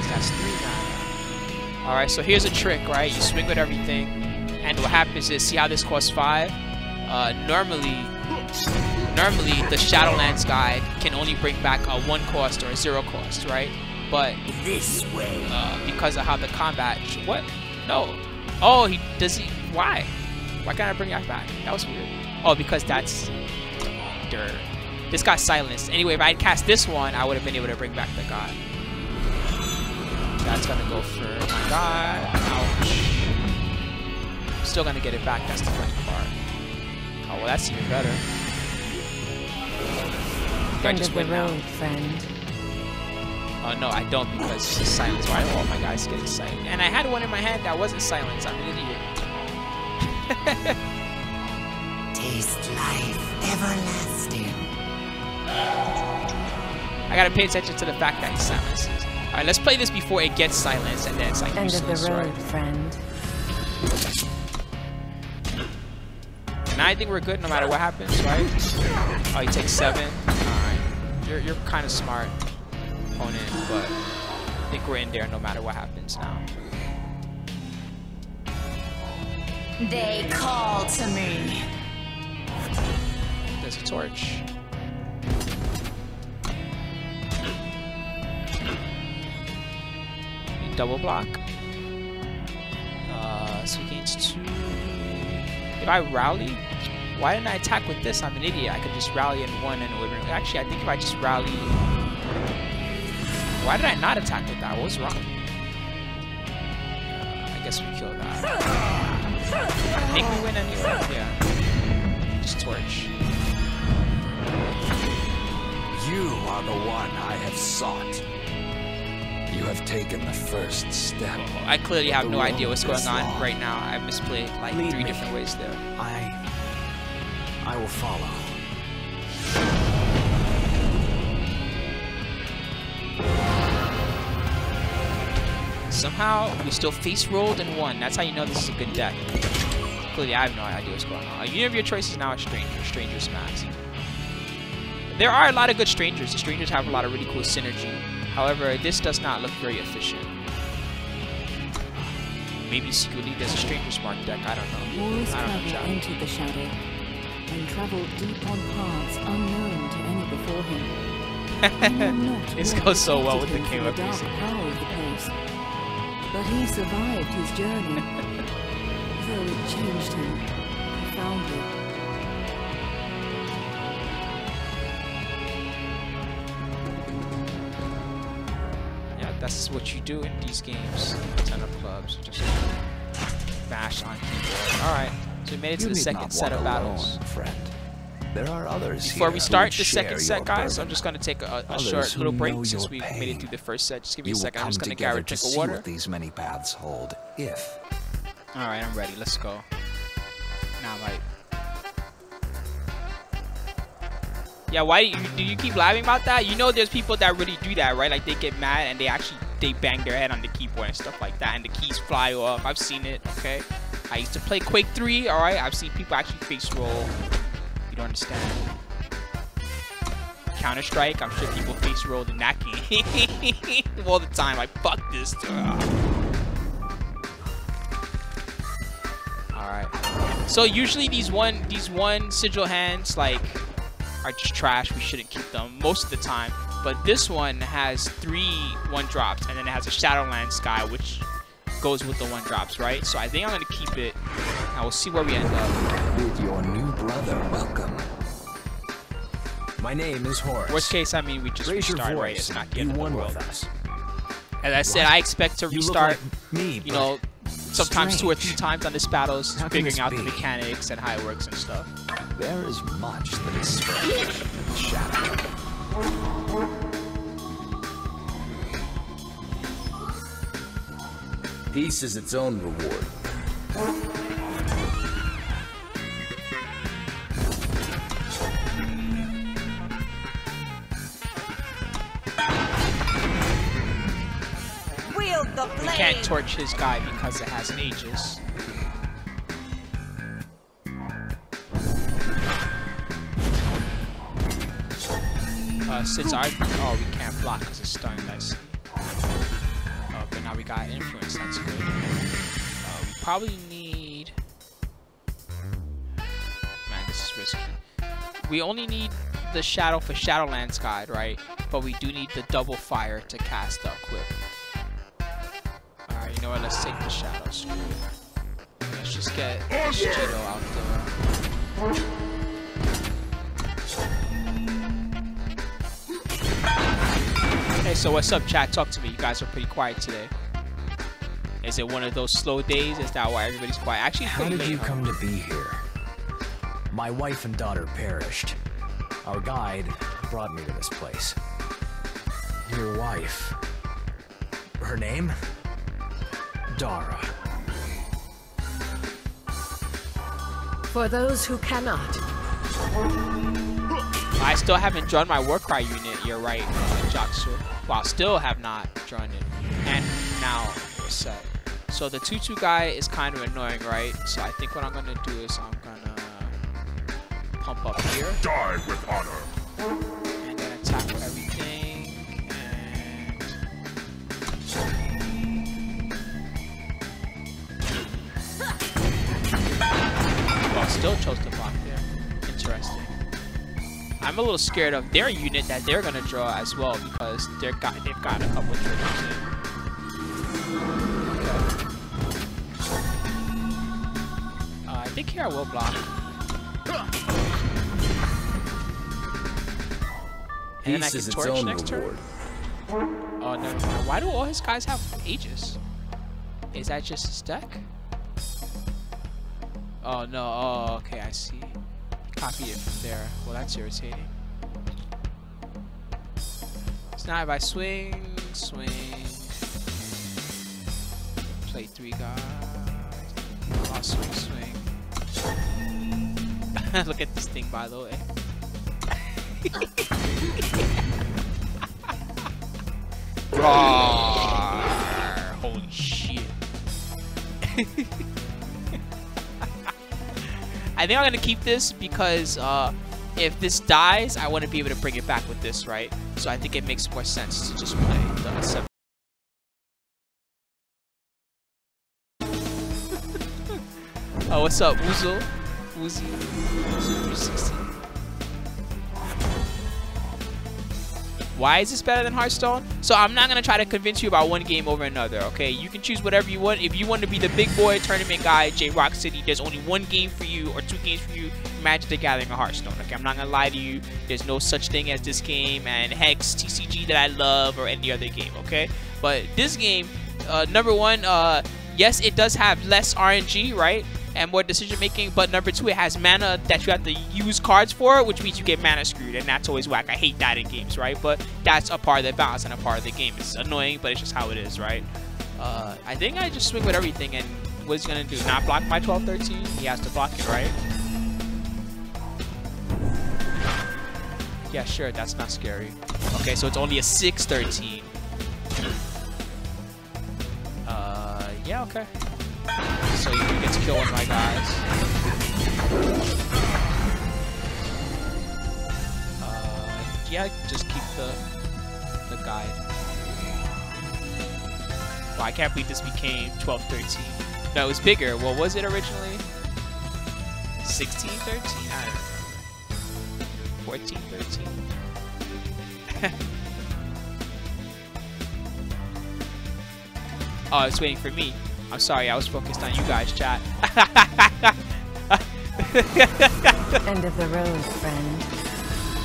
S1: That's 3 mana. Alright, so here's a trick, right? You swing with everything, and what happens is, see how this costs 5? Normally the Shadowlands guy can only bring back a 1 cost or a 0 cost, right? But
S8: This way.
S1: because of how the combat, what? No. Oh, why? Why can't I bring that back? That was weird. Oh, because that's dirt. This got silenced. Anyway, if I had cast this one, I would have been able to bring back the god. That's gonna go for my god. Ouch. Still gonna get it back. That's the funny part. Oh well, that's even better. Do I
S6: End
S1: just
S6: of the
S1: win now?
S6: road, friend.
S1: Oh no, I don't because it's just silence. Why are all my guys getting silent? And I had one in my hand that wasn't silenced. I'm an idiot.
S8: Taste life everlasting.
S1: I gotta pay attention to the fact that he silences. Alright, let's play this before it gets silenced and then it's like
S6: End of the
S1: useless,
S6: road,
S1: right?
S6: friend.
S1: And I think we're good no matter what happens, right? Oh, he takes 7. Alright. You're kind of smart, opponent, but I think we're in there no matter what happens now.
S4: They call to me.
S1: There's a torch. Double block. So he gains 2. If I rally, why didn't I attack with this? I'm an idiot. I could just rally in 1 and it would. Actually, I think if I just rally. Why did I not attack with that? What was wrong? I guess we killed that. I think we win anyway. Yeah. Just torch.
S5: You are the one I have sought. You have taken the first step.
S1: I clearly have no idea what's going on right now. I misplayed like 3 different ways there.
S5: I will follow.
S1: Somehow we still face rolled and won. That's how you know this is a good deck. Clearly, I have no idea what's going on. A unit of your choice is now a stranger. Stranger's mask. There are a lot of good strangers. The strangers have a lot of really cool synergy. However, this does not look very efficient. Maybe secretly there's a Stranger's Mark deck. I don't know.
S7: Horus Traver entered the shadow and travelled deep on paths unknown to any before him.
S1: This goes so well with the
S7: king
S1: King of
S7: dark power of the place, but he survived his journey, though it changed him profoundly.
S1: That's what you do in these games. 10 of clubs. Just bash on keyboard. Alright. So we made it to the second set of battles.
S5: Friend. There are others
S1: Before we start the
S5: share
S1: second set, guys,
S5: burden.
S1: I'm just going to take a short little break since we made it through the first set. Just give me a second. I'm just going to grab a drink of water.
S5: What these many paths hold, if.
S1: Alright, I'm ready. Let's go. Now I'm like... Yeah, why do you keep laughing about that? You know there's people that really do that, right? Like they get mad and they bang their head on the keyboard and stuff like that, and the keys fly off. I've seen it, okay? I used to play Quake 3, alright? I've seen people actually face roll. You don't understand. Counter-Strike, I'm sure people face rolled in that game all the time. Like, fuck this. Alright. So usually these one sigil hands, like, are just trash. We shouldn't keep them most of the time. But this one has 3 1-drops, and then it has a Shadowland Sky, which goes with the 1-drops, right? So I think I'm going to keep it, and we'll see where we end up.
S5: With your new brother, welcome. My name is Horus.
S1: Worst case, I mean, we just restart, right? It's not the end of the world.
S5: With us.
S1: As I said, I expect to restart,
S5: me,
S1: you know, sometimes
S5: strange.
S1: 2 or 3 times on this battles,
S5: How can
S1: figuring
S5: this
S1: out the
S5: be?
S1: mechanics and how it works and stuff.
S5: There is much that is strange in the shadow.
S2: Peace is its own reward.
S4: Wield the
S1: We
S4: blade.
S1: can't torch his guy because it has an Aegis. Since we can't block because it's stunned. That's but now we got influence. That's good. We probably need. Man, this is risky. We only need the shadow for Shadowlands Guide, right? But we do need the double fire to cast the equip. All right, you know what? Let's take the shadow. Screw it. Let's just get this Cheeto out there. Hey, so what's up, chat? Talk to me. You guys are pretty quiet today. Is it one of those slow days? Is that why everybody's quiet? Actually,
S5: How did you come to be here? My wife and daughter perished. Our guide brought me to this place. Your wife. Her name? Dara.
S6: For those who cannot.
S1: I still haven't drawn my Warcry unit. You're right, Joxer. Well, still have not drawn it. And now we're set. So the 2/2 guy is kind of annoying, right? So I think what I'm gonna do is I'm gonna pump up here.
S3: Die with honor.
S1: And then attack everything. And well, still chose to block there. Interesting. I'm a little scared of their unit that they're gonna draw as well because they've got a couple of triggers in. I think here I will block. And then I can torch next turn. Oh, never mind. Why do all his guys have Aegis? Is that just his deck? Oh no. Oh, okay, I see. Copy it from there. Well, that's irritating. So now if I swing, play 3 guys. I'll swing. Look at this thing, by the way. Rawr. Holy shit. I think I'm gonna keep this because if this dies, I want to be able to bring it back with this, right? So I think it makes more sense to just play the 7. Oh, what's up, Woozle? Woozy 360. Why is this better than Hearthstone? So I'm not going to try to convince you about one game over another, okay? You can choose whatever you want. If you want to be the big boy tournament guy, J-Rock City, there's only one game for you or 2 games for you, Magic the Gathering or Hearthstone, okay? I'm not going to lie to you. There's no such thing as this game and Hex, TCG that I love or any other game, okay? But this game, number one, yes, it does have less RNG, right? And more decision making, but number 2, it has mana that you have to use cards for, which means you get mana screwed, and that's always whack. I hate that in games, right? But that's a part of the balance and a part of the game. It's annoying, but it's just how it is, right? I think I just swing with everything, and what's he gonna do? Not block my 12-13? He has to block it, right? Yeah, sure, that's not scary. Okay, so it's only a 6-13. Yeah, okay. So you get to kill one of my guys. Yeah, just keep the guide. Well, I can't believe this became 12-13. No, it was bigger. What was it originally? 16-13? I don't remember. 14-13? Oh, it's waiting for me. I'm sorry, I was focused on you guys, chat.
S9: End of the road, friend.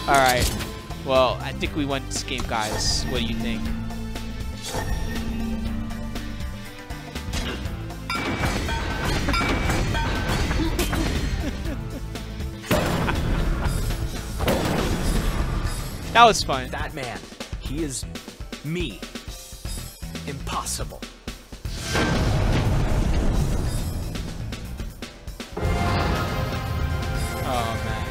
S1: Alright. Well, I think we won this game, guys. What do you think? That was fun.
S5: That man, he is me. Impossible.
S1: Oh, man.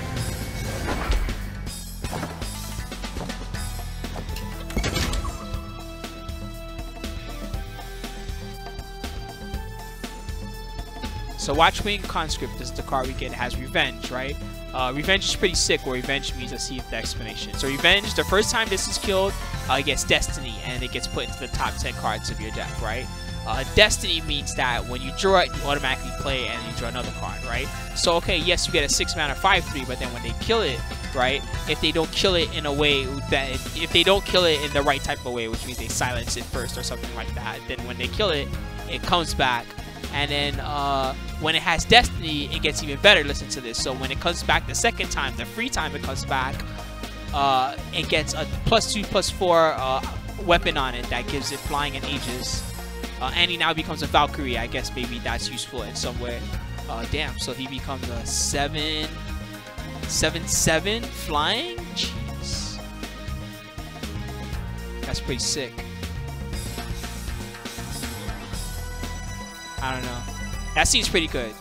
S1: So Watchwing Conscript is the card we get. It has Revenge, right? Revenge is pretty sick, where Revenge means receive the explanation. So Revenge, the first time this is killed, it gets Destiny, and it gets put into the top 10 cards of your deck, right? Destiny means that when you draw it, you automatically play and you draw another card, right? So, okay, yes, you get a 6-mana 5/3, but then when they kill it, right, if they don't kill it in a way that, if they don't kill it in the right type of way, which means they silence it first or something like that, then when they kill it, it comes back. And then when it has Destiny, it gets even better. Listen to this. So when it comes back the second time, the free time it comes back, it gets a +2/+4 weapon on it that gives it flying and Aegis. And he now becomes a Valkyrie. I guess maybe that's useful in some way. Damn, so he becomes a 7/7 flying? Jeez. That's pretty sick. I don't know. That seems pretty good.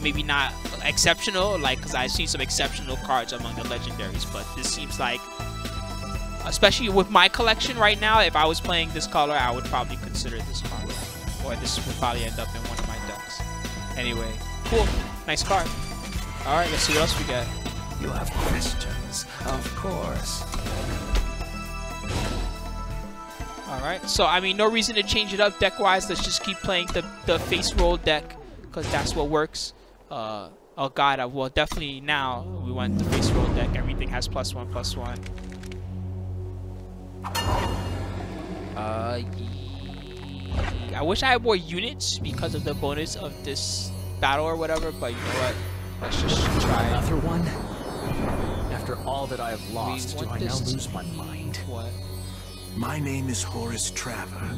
S1: Maybe not exceptional, like, because I've seen some exceptional cards among the legendaries, but this seems like, especially with my collection right now, if I was playing this color, I would probably consider this card. Or this will probably end up in one of my decks. Anyway, cool. Nice card. Alright, let's see what else we got.
S2: You have questions, of course.
S1: Alright, so I mean, no reason to change it up deck-wise. Let's just keep playing the face roll deck, because that's what works. Oh god, well, definitely now we want the face roll deck. Everything has +1/+1. I wish I had more units because of the bonus of this battle or whatever, but you know what? Let's just try
S5: Another one? After all that I have lost, do I now lose my mind?
S1: What?
S3: My name is Horus Traver.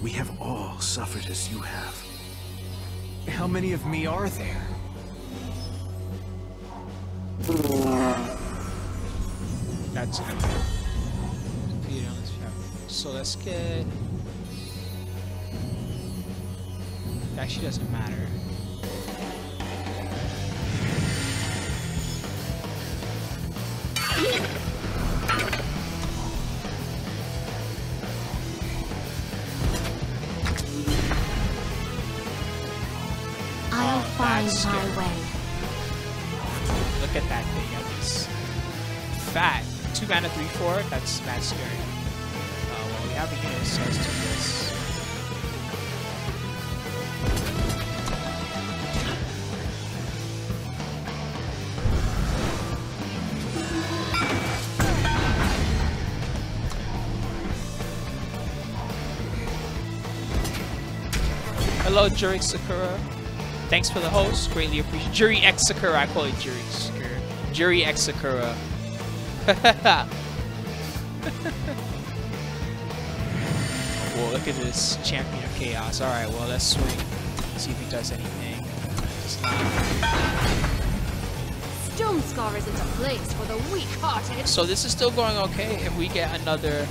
S3: We have all suffered as you have.
S5: How many of me are there?
S1: That's it. So let's get... It actually doesn't matter.
S4: I'll find my way.
S1: Look at that thing. That is fat. 2 mana, 3/4. That's mad scary. Well, we have a unit, so let's do this. Hello, Jury Sakura. Thanks for the host. Greatly appreciate. Jury X Sakura. I call it Jury Sakura. Jury X Sakura. Whoa, look at this champion of chaos. Alright, well, let's swing. See if he does anything.
S6: Stone Scar isn't a place for the weak-hearted.
S1: So this is still going okay if we get another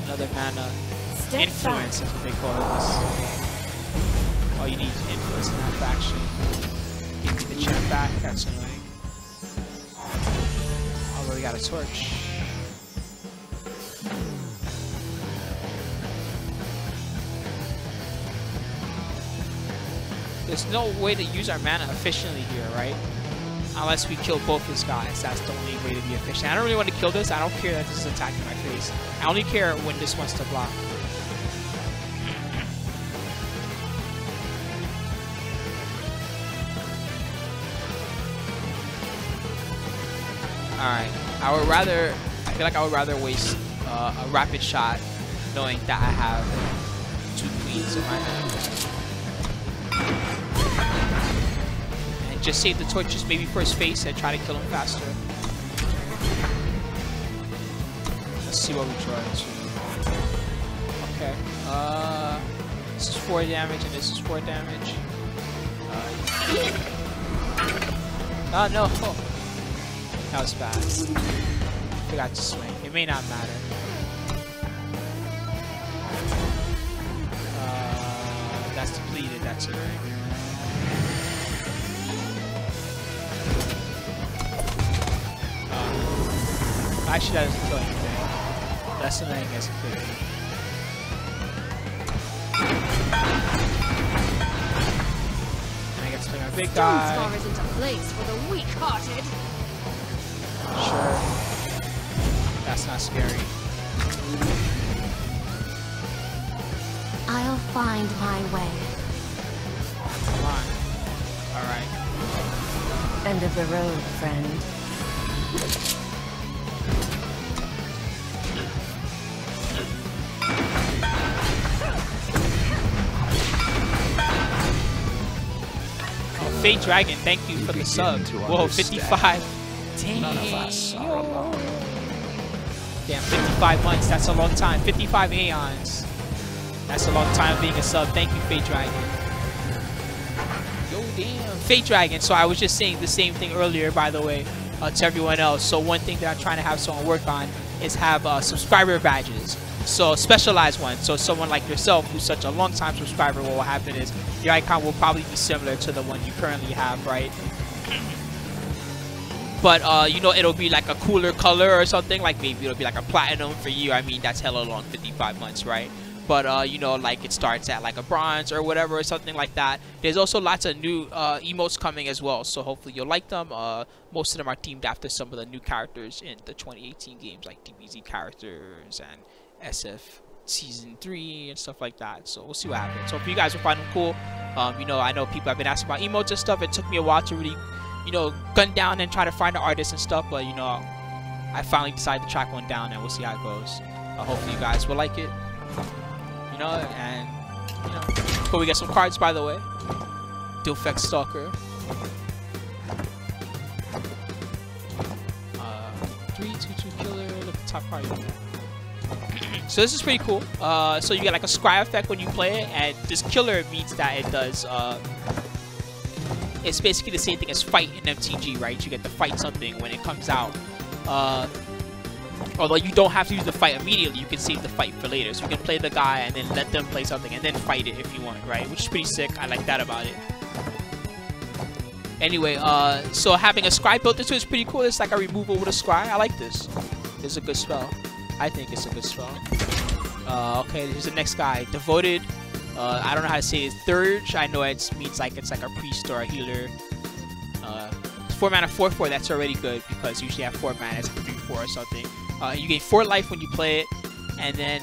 S1: mana influence, is what they call this. Oh, you need influence in that faction. Give me the champ back. That's annoying. Oh, we got a torch. There's no way to use our mana efficiently here, right? Unless we kill both his guys. That's the only way to be efficient. I don't really want to kill this. I don't care that this is attacking my face. I only care when this wants to block. Alright. I feel like I would rather waste a rapid shot knowing that I have 2 queens in my hand. Just save the torches maybe for his face and try to kill him faster. Let's see what we draw into. Okay. This is 4 damage and this is 4 damage. Oh no! Oh. That was bad. Forgot to swing. It may not matter. That's depleted. That's alright. Actually, that doesn't kill anything. That's annoying as a kid. And I get to play my big guy.
S6: Stone Scar isn't a place for the weak-hearted.
S1: Sure. That's not scary.
S4: I'll find my way.
S1: Come on. Alright.
S9: End of the road, friend.
S1: Fate Dragon, thank you for the sub. Whoa, 55. Damn.
S2: None of us are alone.
S1: Damn, 55 months. That's a long time. 55 aeons. That's a long time being a sub. Thank you, Fate Dragon. Yo, damn. Fate Dragon. So I was just saying the same thing earlier, by the way, to everyone else. So one thing that I'm trying to have someone work on is have subscriber badges. So specialized ones. So someone like yourself who's such a long time subscriber, what will happen is your icon will probably be similar to the one you currently have, right? But you know, it'll be like a cooler color or something. Like maybe it'll be like a platinum for you. I mean, that's hella long, 55 months, right? but you know, like it starts at like a bronze or whatever or something like that. There's also lots of new emotes coming as well, so hopefully you'll like them. Most of them are themed after some of the new characters in the 2018 games, like DBZ characters and SF Season 3 and stuff like that. So we'll see what happens. So if you guys will find them cool, you know, I know people have been asking about emotes and stuff. It took me a while to really, you know, gun down and try to find the artists and stuff, but you know, I finally decided to track one down, and we'll see how it goes. Hopefully you guys will like it. You know, and you know, before we get some cards, by the way, Dilfex Stalker, 3/2/2 killer. Look at the top card. So this is pretty cool. So you get like a scry effect when you play it, and this killer means that it does. It's basically the same thing as fight in MTG, right? You get to fight something when it comes out. Although you don't have to use the fight immediately, you can save the fight for later. So you can play the guy and then let them play something and then fight it if you want, right? Which is pretty sick. I like that about it. Anyway, so having a scry built into it is pretty cool. It's like a removal with a scry. I like this. It's a good spell. I think it's a good spell. Okay, here's the next guy. Devoted. I don't know how to say it. Thurge. I know it means like it's like a priest or a healer. 4 mana 4/4. That's already good because usually I have 4 mana. It's 3/4 or something. You gain 4 life when you play it, and then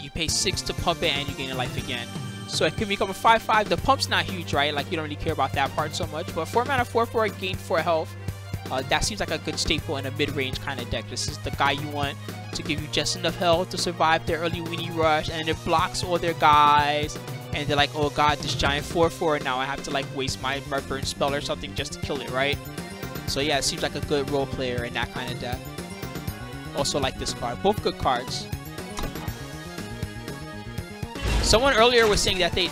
S1: you pay 6 to pump it, and you gain a life again. So it can become a 5/5. The pump's not huge, right? Like you don't really care about that part so much. But 4 mana 4/4, gain 4 health. That seems like a good staple in a mid-range kind of deck. This is the guy you want to give you just enough health to survive their early weenie rush, and it blocks all their guys. And they're like, oh god, this giant 4/4, now I have to like waste my burn spell or something just to kill it, right? So yeah, it seems like a good role player in that kind of deck. Also like this card. Both good cards. Someone earlier was saying that they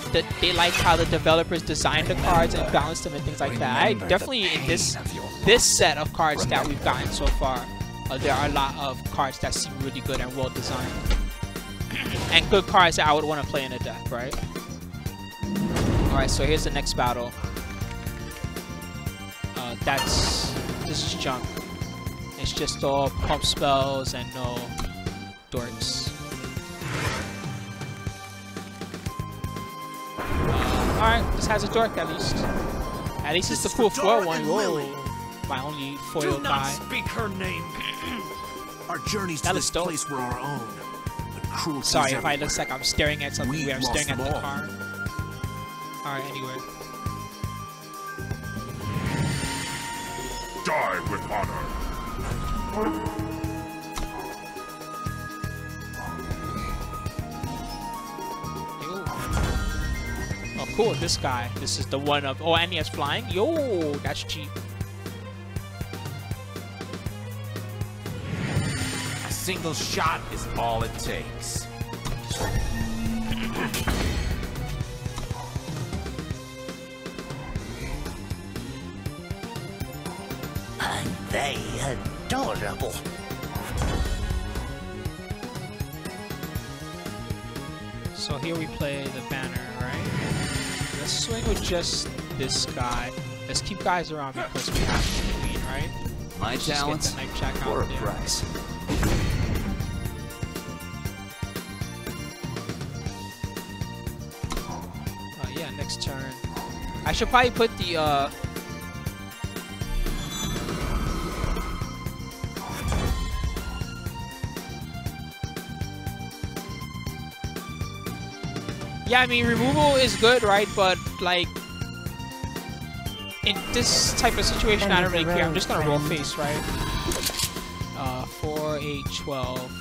S1: like how the developers designed the cards and balanced them and things like that. I definitely, in this set of cards that we've gotten so far, there are a lot of cards that seem really good and well designed. And good cards that I would want to play in a deck, right? Alright, so here's the next battle. This is junk. It's just all pump spells and no dorks. Alright, this has a dork at least. At least it's the cool foil one. Whoa, my only foil guy.
S3: Speak her name. Our journeys to this place were our own.
S1: Sorry if I looks like I'm staring at something weird. I'm staring at the car. Alright, anyway.
S10: Die with honor.
S1: Oh, cool. This guy. This is the one of... Oh, and he has flying? Yo, that's cheap.
S2: A single shot is all it takes.
S8: Aren't they adorable?
S1: So here we play the banner, right? Let's swing with just this guy. Let's keep guys around because we have to queen, right?
S2: My talents for a price.
S1: Yeah, next turn. I should probably put the yeah, I mean, removal is good, right? But, like, in this type of situation, I don't really care. I'm just gonna roll face, right? 4, 8, 12.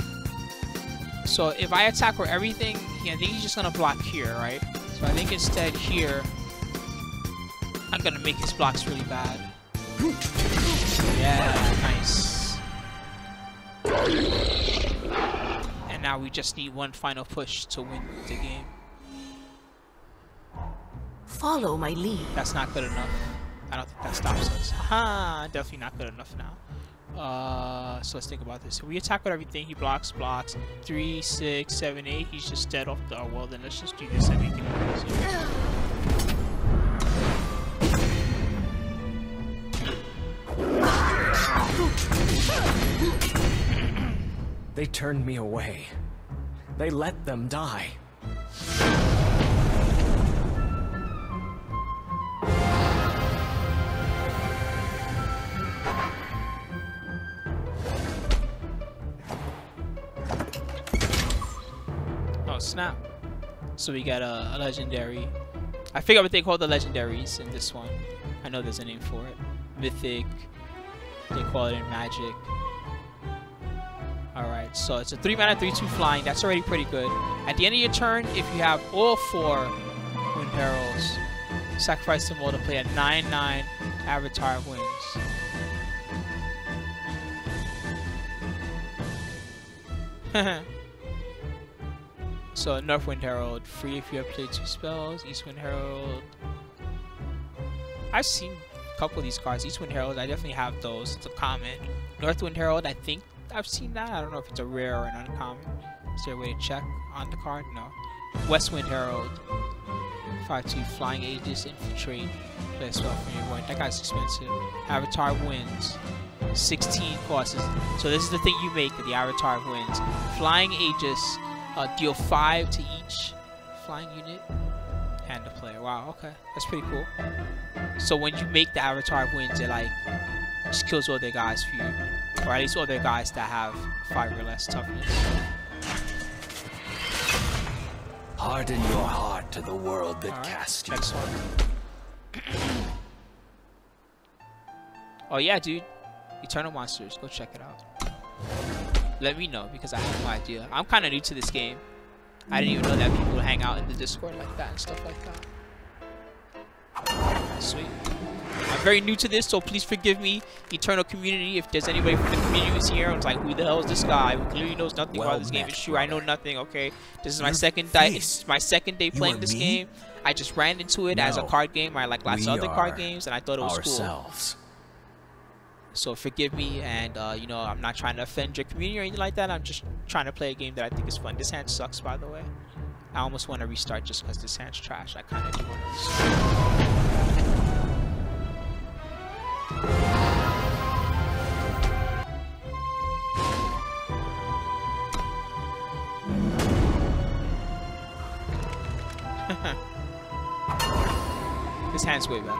S1: So if I attack for everything, yeah, I think he's just gonna block here, right? So I think instead here, I'm gonna make his blocks really bad. Yeah, nice. And now we just need one final push to win the game.
S9: Follow my lead.
S1: That's not good enough. I don't think that stops us. Aha! Definitely not good enough now. So let's think about this. If we attack with everything, he blocks. 3, 6, 7, 8. He's just dead off the... well, then let's just do this and make it easier.
S5: They turned me away. They let them die.
S1: Oh snap. So we got a legendary. I forget what they call the legendaries in this one. I know there's a name for it. Mythic. They call it in Magic. Alright, so it's a 3-mana 3/2 flying. That's already pretty good. At the end of your turn, if you have all 4 Wind Heralds, sacrifice them all to play a 9/9 Avatar Winds. So North Wind Herald, free if you have played 2 spells. East Wind Herald. I've seen a couple of these cards. East Wind Herald, I definitely have those. It's a common. North Wind Herald, I think I've seen that. I don't know if it's a rare or an uncommon. Is there a way to check on the card? No. West Wind Herald. 5/2 Flying Aegis, Infiltrate. Play a spell from your point. That guy's expensive. Avatar Winds. 16 costs. So this is the thing you make with the Avatar Winds. Flying Aegis. Deal 5 to each flying unit and the player. Wow, okay. That's pretty cool. So when you make the Avatar Winds, it like just kills all their guys for you. Or at least all their guys that have 5 or less toughness.
S2: Harden your heart to the world that cast you.
S1: Next one. Oh yeah, dude. Eternal Monsters. Go check it out. Let me know, because I have no idea. I'm kind of new to this game. I didn't even know that people hang out in the Discord like that and stuff like that. Sweet. I'm very new to this, so please forgive me, Eternal community. If there's anybody from the community who's here, it's like, who the hell is this guy who clearly knows nothing about this game? It's true, I know nothing. Okay, this is my second day. It's my second day playing this game. I just ran into it as a card game. I like lots of other card games, and I thought it was cool. So forgive me, and you know, I'm not trying to offend your community or anything like that. I'm just trying to play a game that I think is fun. This hand sucks, by the way. I almost want to restart just because this hand's trash. I kind of do want to restart. This hand's way better.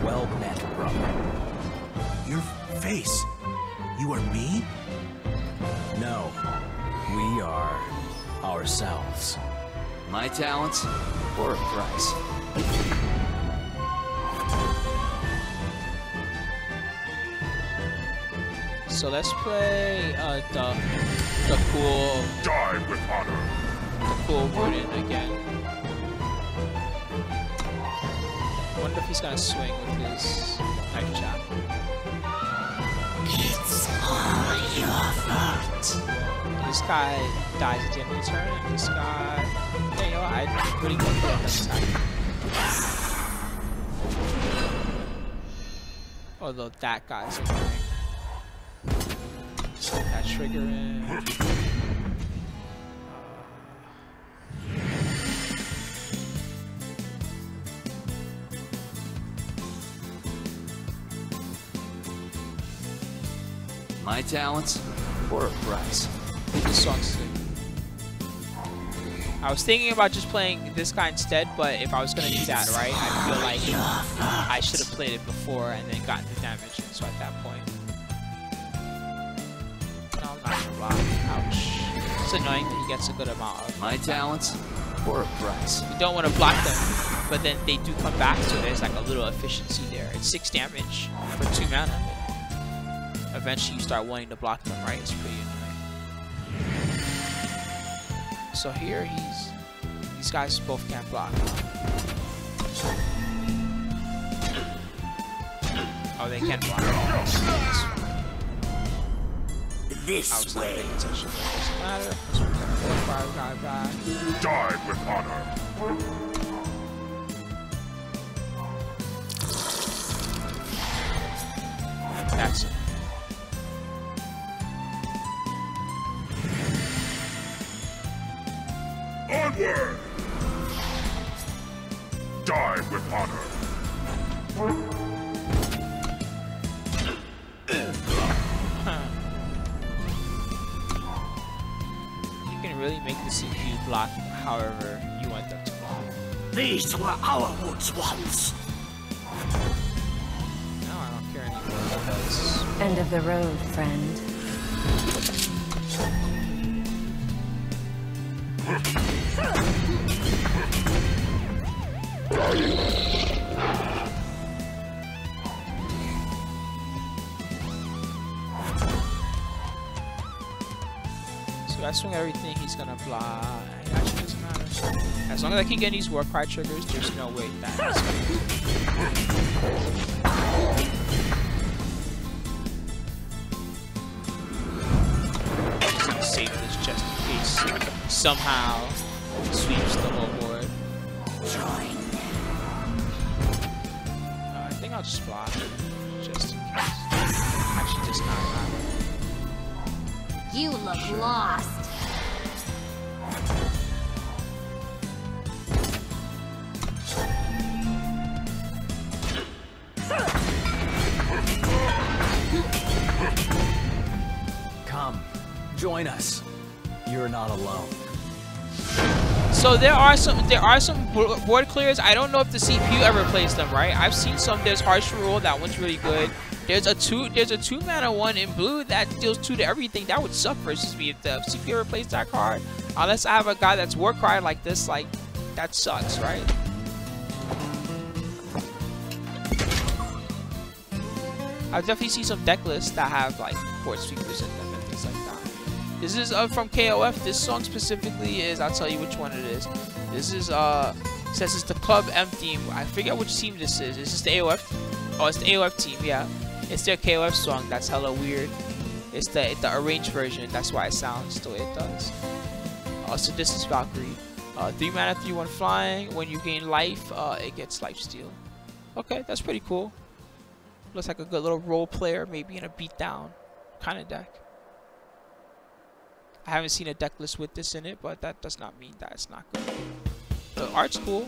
S5: Well met, brother.
S3: Your face. You are me?
S5: No. We are ourselves.
S2: My talents or a price.
S1: So let's play the cool
S10: Die with honor.
S1: The cool Wooden again. I wonder if he's gonna swing with his knife chop.
S8: It's all your fault.
S1: This guy dies at the end of the turn, and this guy... Yeah, you know what? I really go for it next time. Although that guy's annoying. Set that trigger in.
S2: My talents or a price.
S1: This song's sick. I was thinking about just playing this guy instead, but if I was gonna do that, right, I feel like I should have played it before and then gotten the damage. So at that point, no, I'm not gonna block. Ouch. It's annoying that he gets a good amount of
S2: my talents or a price.
S1: You don't want to block them, but then they do come back, so there's like a little efficiency there. It's 6 damage for 2 mana. Eventually you start wanting to block them, right? It's pretty annoying. So here these guys both can't block. Oh, they can block.
S8: This
S1: I was not
S8: way.
S1: paying attention. It doesn't matter. Fire guy back.
S10: Die with honor.
S1: That's it.
S10: Onward! Die with honor.
S1: can really make the CPU block however you want them to block.
S8: These were our woods once.
S1: No, I don't care anymore because...
S4: End of the road, friend.
S1: So I swing at everything, he's gonna block. It actually doesn't matter. As long as I can get these war cry triggers, there's no way that is gonna save this just in case somehow sweeps the whole board. I think I'll just block just in case. Actually, just not matter.
S6: You look lost.
S5: Come, join us. You're not alone.
S1: So there are some board clears. I don't know if the CPU ever plays them, right? I've seen some. There's Harsh Rule, that one's really good. There's a 2-mana one in blue that deals 2 to everything. That would suck versus me if the CPU ever plays that card. Unless I have a guy that's war cry like this, like that sucks, right? I've definitely seen some deck lists that have like board sweepers in them and things like that. This is from KOF. This song specifically is, I'll tell you which one it is. This is says it's the Club M theme. I forget which team this is. Is this the AOF? Oh, it's the AOF team, yeah. It's their KOF song. That's hella weird. It's the arranged version. That's why it sounds the way it does. So this is Valkyrie. 3 mana, 3/1 flying. When you gain life, it gets lifesteal. Okay, that's pretty cool. Looks like a good little role player, maybe in a beatdown kind of deck. I haven't seen a deck list with this in it, but that does not mean that it's not good. The art's cool.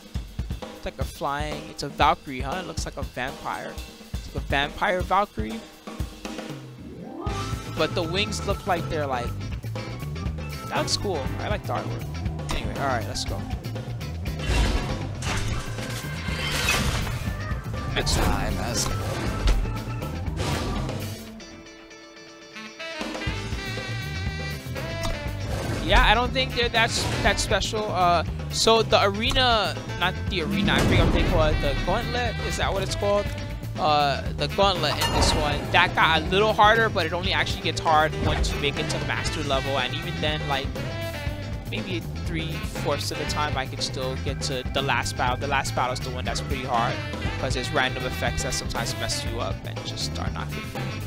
S1: It's like a flying. It's a Valkyrie, huh? It looks like a vampire. It's like a vampire Valkyrie. But the wings look like they're like... That looks cool. I like the artwork. Anyway, alright, let's go.
S2: Next time as...
S1: Yeah, I don't think they're that special. So the arena, not the arena, I forget what they call it, the gauntlet, is that what it's called? The gauntlet in this one, that got a little harder, but it only actually gets hard once you make it to master level, and even then, like, maybe 3/4 of the time I can still get to the last battle. The last battle is the one that's pretty hard, because there's random effects that sometimes mess you up and just are not good for you.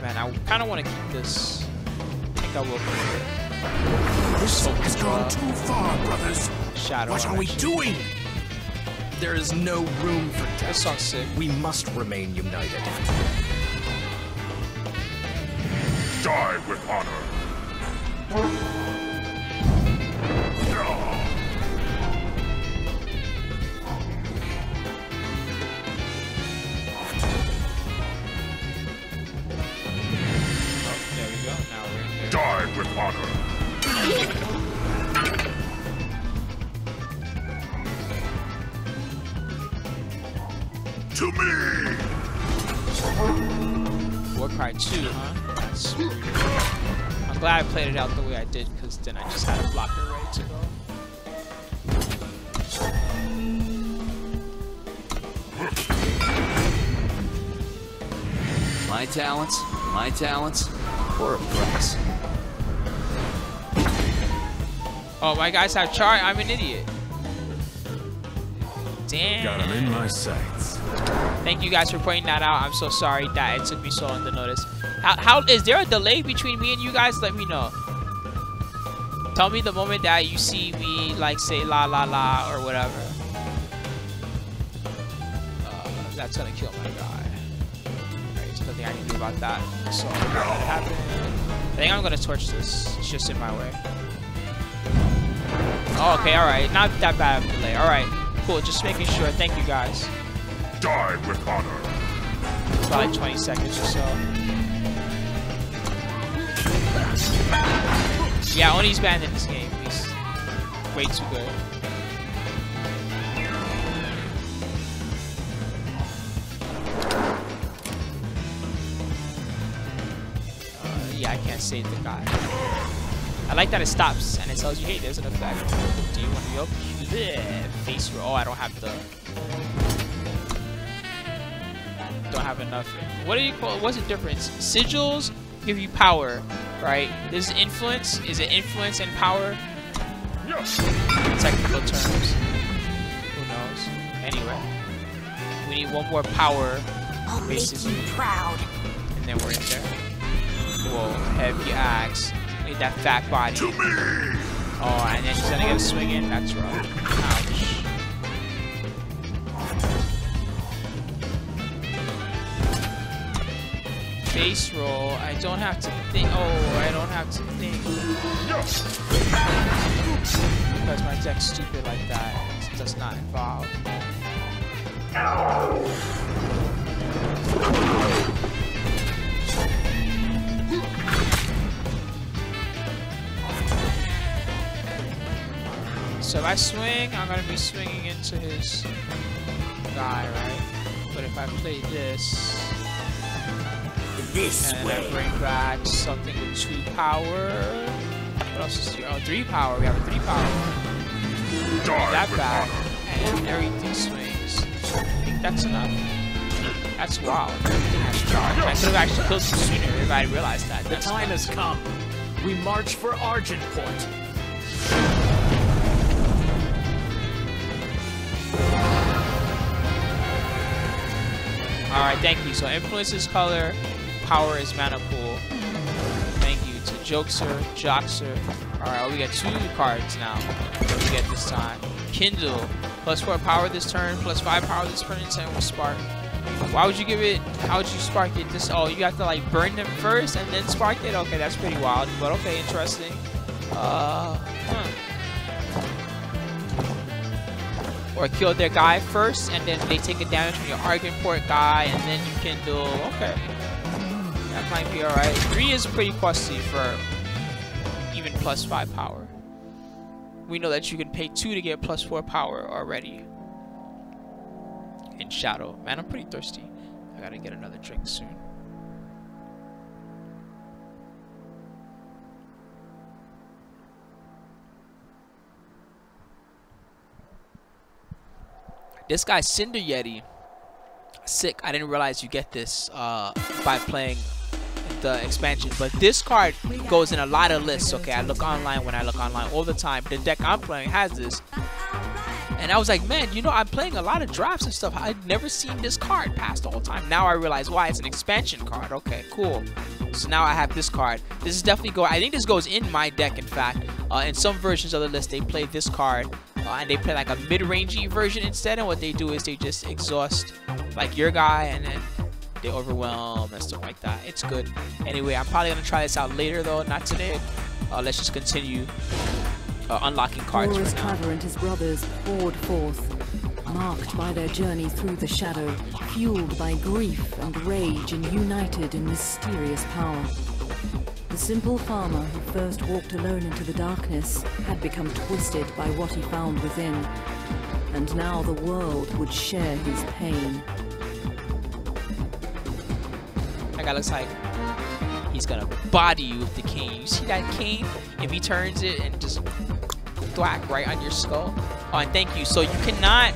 S1: Man, I kind of want to keep this. I think I will keep it.
S3: This has gone too far, brothers.
S1: Shadow.
S3: What are we doing?
S5: There is no room for doubt.
S1: This song's sick.
S5: We must remain united.
S10: Die with honor. Die with honor. To me.
S1: Warcry 2, huh? That's weird. I'm glad I played it out the way I did, because then I just had a blocker ready to go.
S2: My talents, or a price.
S1: Oh, my guys have chart. I'm an idiot. Damn.
S3: Got him in my sights.
S1: Thank you guys for pointing that out. I'm so sorry that it took me so long to notice. How is there a delay between me and you guys? Let me know. Tell me the moment that you see me like say la la la or whatever. That's gonna kill my guy. Alright, there's nothing I can do about that. So let it happen. I think I'm gonna torch this. It's just in my way. Oh, okay, alright. Not that bad of a delay. Alright, cool. Just making sure. Thank you guys.
S10: Die with honor.
S1: About like 20 seconds or so. Yeah, Oni's banned in this game. He's way too good. Yeah, I can't save the guy. I like that it stops and it tells you, hey, there's an effect. Do you want to go? Face roll. Oh, I don't have the. Don't have enough. What do you call it? What's the difference? Sigils give you power, right? This is influence. Is it influence and power?
S10: Yes.
S1: Technical terms. Who knows? Anyway, we need one more power.
S9: I'll
S1: basically.
S9: make you proud.
S1: And then we're in there. Whoa, heavy axe. Need that fat body.
S10: To me.
S1: Oh, and then she's gonna get a swing in. That's rough. Ouch. Base roll. I don't have to think. Oh, I don't have to think.
S10: Yes.
S1: Because my deck's stupid like that. It does not involve. So if I swing, I'm gonna be swinging into his guy, right? But if I play this, and I bring back something with 2 power. What else is here? Oh, 3 power. We have a 3 power. Bring that back, and everything swings. I think that's enough. That's wild. Everything has charge. I could have actually killed him sooner if I realized that.
S5: The time has come. We march for Argent Point.
S1: Alright, thank you. So influence is color, power is mana pool. Thank you to Jokester, Joxer. Alright, we got 2 cards now. What do we get this time? Kindle. +4 power this turn, +5 power this turn, and 10 with Spark. Why would you give it? How would you spark it? This, oh, you have to like burn them first and then spark it? Okay, that's pretty wild, but okay, interesting. Or kill their guy first, and then they take a damage from your Argent Port guy, and then you kindle. Okay, that might be alright. 3 is pretty costly for even +5 power. We know that you can pay 2 to get +4 power already. In Shadow. Man, I'm pretty thirsty. I gotta get another drink soon. This guy, Cinder Yeti. Sick. I didn't realize you get this by playing the expansion. But this card goes in a lot of lists. Okay, I look online when I look online all the time. The deck I'm playing has this. And I was like, man, you know, I'm playing a lot of drafts and stuff. I'd never seen this card passed the whole time. Now I realize why. It's an expansion card. Okay, cool. So now I have this card. This is definitely I think this goes in my deck, in fact. In some versions of the list, they play this card. And they play like a mid-rangey version instead. And what they do is they just exhaust like your guy. And then they overwhelm and stuff like that. It's good. Anyway, I'm probably going to try this out later, though. Not today. Let's just continue. Unlocking cards
S7: Horus
S1: right now.
S7: Traver and his brothers poured forth, marked by their journey through the shadow, fueled by grief and rage and united in mysterious power. The simple farmer who first walked alone into the darkness had become twisted by what he found within, and now the world would share his pain.
S1: That guy looks like he's gonna body you with the cane. You see that cane? If he turns it and just thwack right on your skull. Oh, and thank you. So you cannot,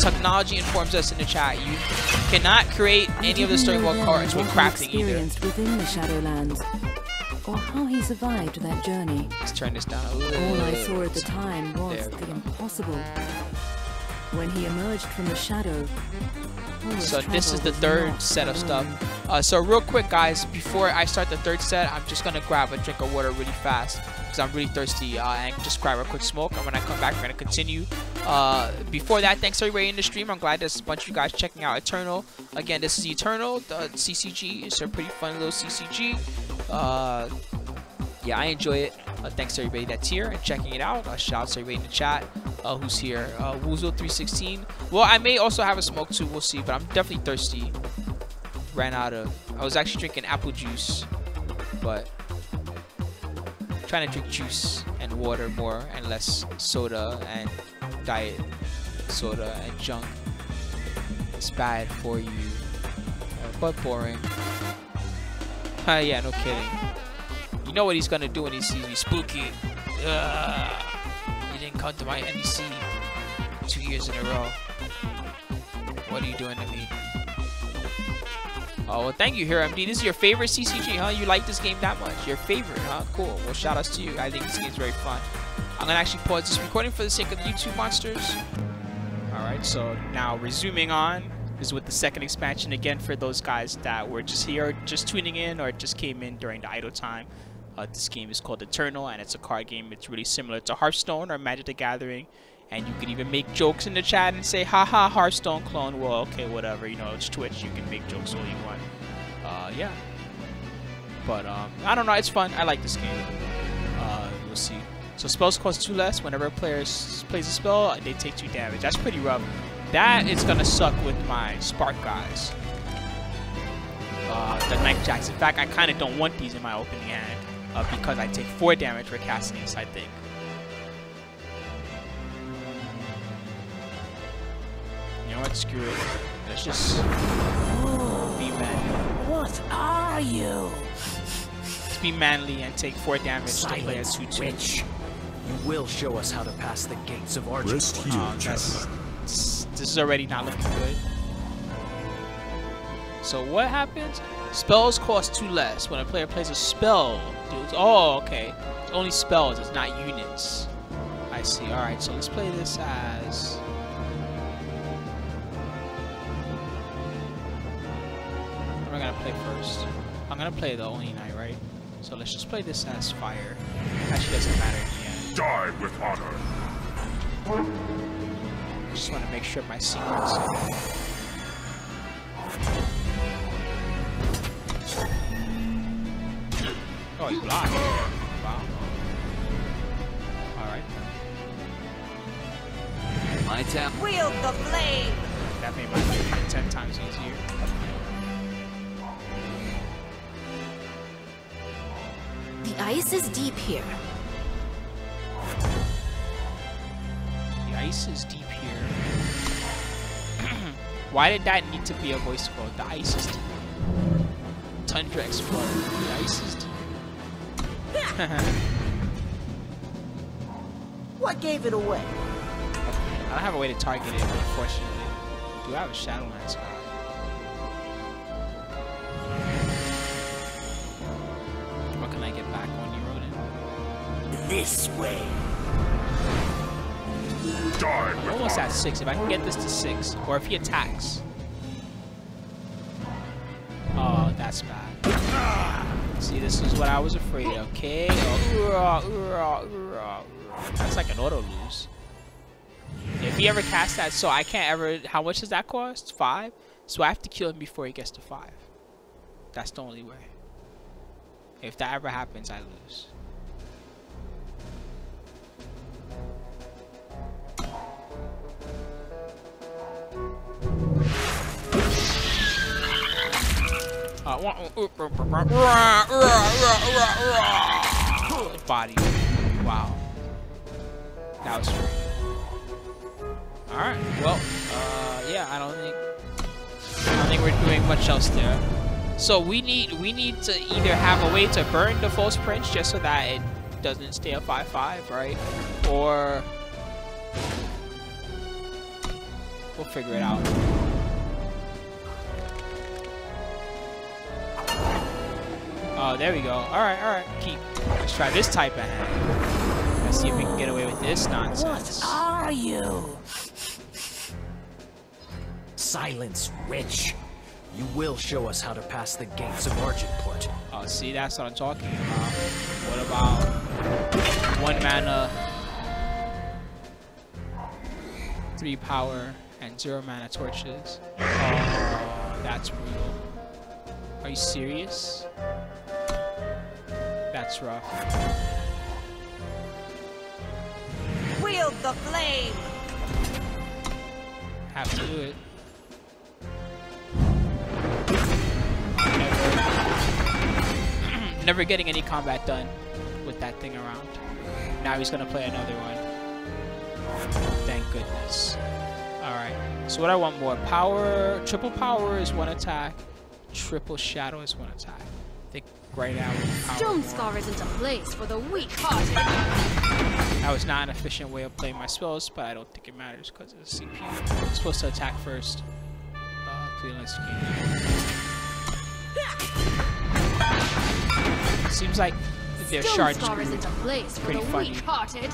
S1: technology informs us in the chat, you cannot create any of the story mode cards with crafting either.
S7: Within the Shadowlands, or how he survived that journey.
S1: Let's turn this down a little.
S7: All I saw at the time was the impossible. When he emerged from the shadow,
S1: so this is the third set of stuff. So real quick, guys, before I start the third set, I'm just gonna grab a drink of water really fast because I'm really thirsty, and just grab a quick smoke. And when I come back, we're gonna continue. Before that, thanks everybody in the stream. I'm glad there's a bunch of you guys checking out Eternal. Again, this is Eternal, the CCG. It's a pretty fun little CCG. Yeah, I enjoy it. Thanks to everybody that's here and checking it out. Shout out to everybody in the chat who's here. Woozle316. Well, I may also have a smoke too. We'll see. But I'm definitely thirsty. Ran out of. I was actually drinking apple juice, but trying to drink juice and water more and less soda and diet soda and junk. It's bad for you, but boring. Yeah, no kidding. You know what he's gonna do when he sees me? Spooky. You didn't come to my NEC 2 years in a row. What are you doing to me? Oh, well, thank you, Hero MD. This is your favorite CCG, huh? You like this game that much? Your favorite, huh? Cool. Well, shout outs to you. I think this game is very fun. I'm gonna actually pause this recording for the sake of the YouTube monsters. Alright, so now resuming on is with the second expansion again for those guys that were just here, just tuning in, or just came in during the idle time. This game is called Eternal, and it's a card game. It's really similar to Hearthstone or Magic the Gathering. And you can even make jokes in the chat and say, haha, Hearthstone clone. Well, okay, whatever. You know, it's Twitch. You can make jokes all you want. Yeah. But, I don't know. It's fun. I like this game. We'll see. So spells cost 2 less. Whenever a player plays a spell, they take 2 damage. That's pretty rough. That is going to suck with my Spark guys. The Knife Jacks. In fact, I kind of don't want these in my opening hand. Because I take 4 damage for casting this, I think. You know what? Screw it. Let's just be manly.
S8: What are you?
S1: Let's be manly and take 4 damage to play a 2/2.
S5: Witch. You will show us how to pass the gates of Argent.
S1: This is already not looking good. So what happens? Spells cost 2 less when a player plays a spell. Dude. Oh, okay. It's only spells. It's not units. I see. All right. So let's play this as. What am I gonna play first? I'm gonna play the Oni Knight, right? So let's just play this as fire. Actually, doesn't matter in the end.
S10: Die with honor.
S1: Just want to make sure my sequence. Oh, he blocked. Wow. Alright.
S2: My town.
S9: Wield the flame!
S1: That made my life 10 times easier.
S6: The ice is deep here.
S1: The ice is deep here. Why did that need to be a voice quote? The ice is deep. Tundra Explorer. The ice is deep.
S8: What gave it away?
S1: I don't have a way to target it, unfortunately. Do I have a Shadowlands card? What can I get back on you, Rodin?
S8: This way.
S10: Die with
S1: I'm almost
S10: honor.
S1: at 6. If I can get this to 6, or if he attacks. Oh, that's bad. See, this is what I was afraid of. Okay. That's like an auto lose. If he ever casts that, so I can't ever. How much does that cost? 5? So I have to kill him before he gets to 5. That's the only way. If that ever happens, I lose. Body. Wow. That was free. Alright, well, yeah, I don't think we're doing much else there. So we need to either have a way to burn the False Prince just so that it doesn't stay a 5/5, right? Or we'll figure it out. Oh, there we go. Alright, keep. Let's try this type of hand. Let's see if we can get away with this nonsense.
S8: What are you?
S5: Silence, witch. You will show us how to pass the gates of Argentport.
S1: Oh, see, that's what I'm talking about. What about 1 mana, 3 power, and 0 mana torches? Oh, that's brutal. Are you serious? That's rough.
S9: Wield the flame!
S1: Have to do it. Never getting any combat done with with that thing around. Now he's gonna play another one. Thank goodness. Alright, so what I want more? Power, triple power is 1 attack. Triple shadow is 1 attack. I think right now
S6: Stone Scar isn't a place for the weak-hearted.
S1: That was not an efficient way of playing my spells, but I don't think it matters because of the CPU. I'm supposed to attack first. Seems like their shard screw.
S6: Isn't a place for
S1: pretty
S6: the
S1: funny.
S6: weak-hearted.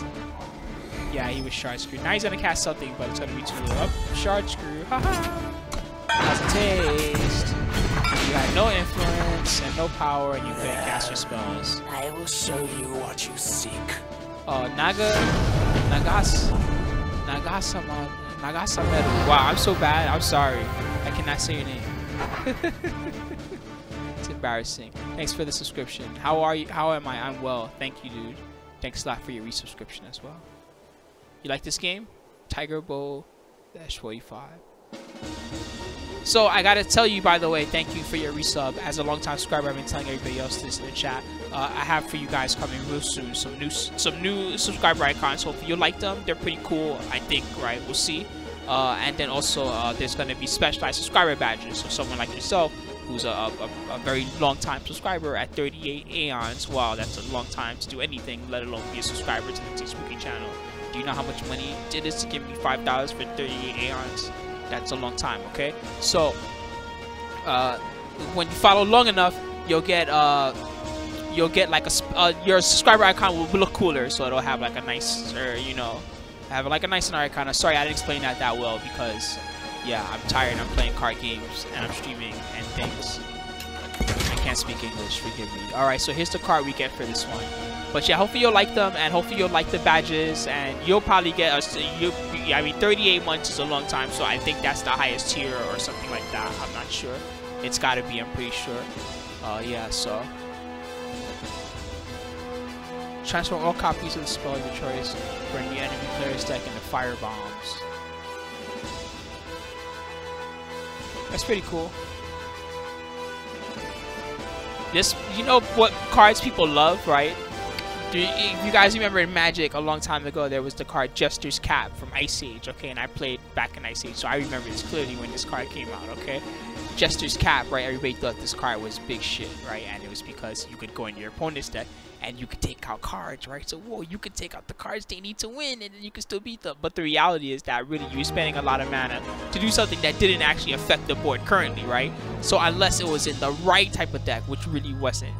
S1: Yeah, he was shard screwed. Now he's gonna cast something, but it's gonna be too low. Shard screw. Haha. How's a taste? You had no influence and no power, and you couldn't cast your spells.
S8: I will show you what you seek.
S1: Oh, Nagasameru. Wow, I'm so bad. I'm sorry. I cannot say your name. It's embarrassing. Thanks for the subscription. How are you? How am I? I'm well. Thank you, dude. Thanks a lot for your resubscription as well. You like this game? Tiger Bowl -45. So I gotta tell you, by the way, thank you for your resub. As a long-time subscriber, I've been telling everybody else this in the chat. I have for you guys coming real soon some new subscriber icons. Hopefully you'll like them. They're pretty cool, I think. Right? We'll see. And then also there's gonna be specialized subscriber badges. So someone like yourself, who's a very long-time subscriber at 38 aeons. Wow, that's a long time to do anything, let alone be a subscriber to the T-Spooky channel. Do you know how much money it is to give me $5 for 38 aeons? That's a long time, okay? So, when you follow long enough, you'll get like your subscriber icon will look cooler, so it'll have like a nice, you know, have like a nice icon. Sorry, I didn't explain that well because, yeah, I'm tired. I'm playing card games and I'm streaming and things. I can't speak English, forgive me. All right, so here's the card we get for this one. But yeah, hopefully you'll like them, and hopefully you'll like the badges, and you'll probably get us. I mean, 38 months is a long time, so I think that's the highest tier or something like that. I'm not sure. It's got to be. I'm pretty sure. Yeah. So transform all copies of the spell of your choice for the enemy player's deck into fire bombs. That's pretty cool. This, you know what cards people love, right? If you guys remember in Magic a long time ago, there was the card Jester's Cap from Ice Age, okay? And I played back in Ice Age, so I remember this clearly when this card came out, okay? Jester's Cap, right? Everybody thought this card was big shit, right? And it was because you could go into your opponent's deck and you could take out cards, right? So, whoa, you could take out the cards they need to win and then you could still beat them. But the reality is that really you're spending a lot of mana to do something that didn't actually affect the board currently, right? So unless it was in the right type of deck, which really wasn't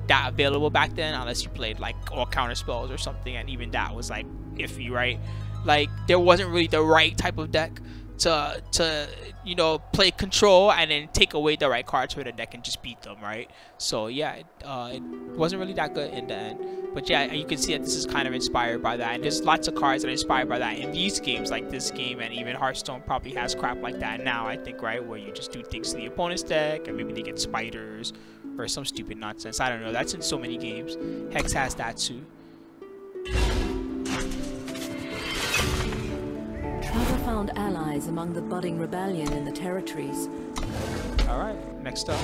S1: that available back then, unless you played like all counter spells or something, and even that was like iffy, right? Like there wasn't really the right type of deck to you know, play control and then take away the right cards for the deck and just beat them, right? So yeah, it wasn't really that good in the end. But yeah, you can see that this is kind of inspired by that, and there's lots of cards that are inspired by that in these games, like this game, and even Hearthstone probably has crap like that now, I think, right? Where you just do things to the opponent's deck and maybe they get spiders or some stupid nonsense. I don't know. That's in so many games. Hex has that too.
S7: Traver found allies among the budding rebellion in the territories.
S1: Alright, next up.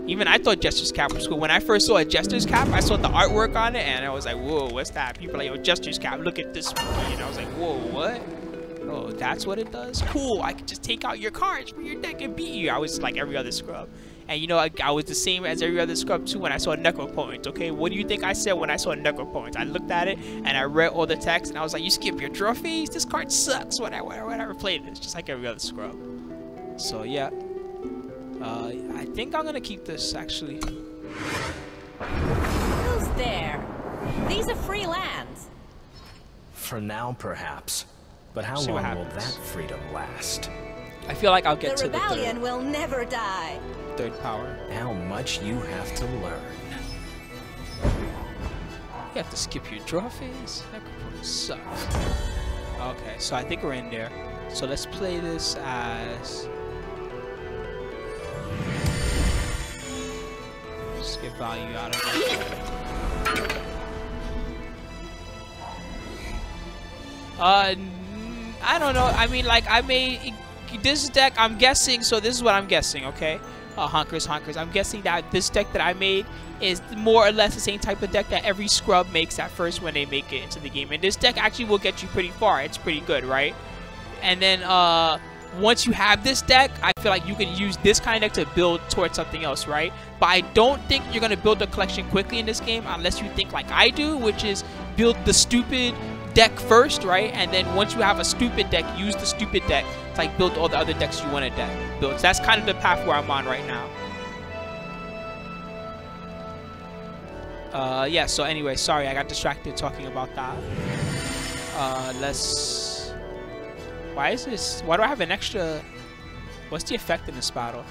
S1: Even I thought Jester's Cap was cool. When I first saw a Jester's Cap, I saw the artwork on it and I was like, whoa, what's that? People are like, yo, Jester's Cap, look at this movie. And I was like, whoa, what? Oh, that's what it does? Cool, I could just take out your cards from your deck and beat you. I was like every other scrub. And you know, I was the same as every other scrub too when I saw Necropoint, okay? What do you think I said when I saw Necropoint? I looked at it and I read all the text and I was like, you skip your trophies? This card sucks when I played it. Just like every other scrub. So yeah. I think I'm gonna keep this actually.
S9: Who's there? These are free lands.
S5: For now, perhaps. But how long will that freedom last?
S1: I feel like I'll get to the
S9: rebellion will never die.
S1: Third power.
S5: How much you have to learn.
S1: You have to skip your draw phase? That sucks. Okay, so I think we're in there. So let's play this as... Just get value out of it. I don't know. I mean, like, I made this deck, I'm guessing, so this is what I'm guessing, okay? Honkers. I'm guessing that this deck that I made is more or less the same type of deck that every scrub makes at first when they make it into the game. And this deck actually will get you pretty far. It's pretty good, right? And then once you have this deck, I feel like you can use this kind of deck to build towards something else, right? But I don't think you're going to build a collection quickly in this game unless you think like I do, which is build the stupid deck first, right? And then once you have a stupid deck, use the stupid deck to like build all the other decks you want to build. So that's kind of the path where I'm on right now. Yeah, so anyway, sorry, I got distracted talking about that. Why is this? Why do I have an extra? What's the effect in this battle?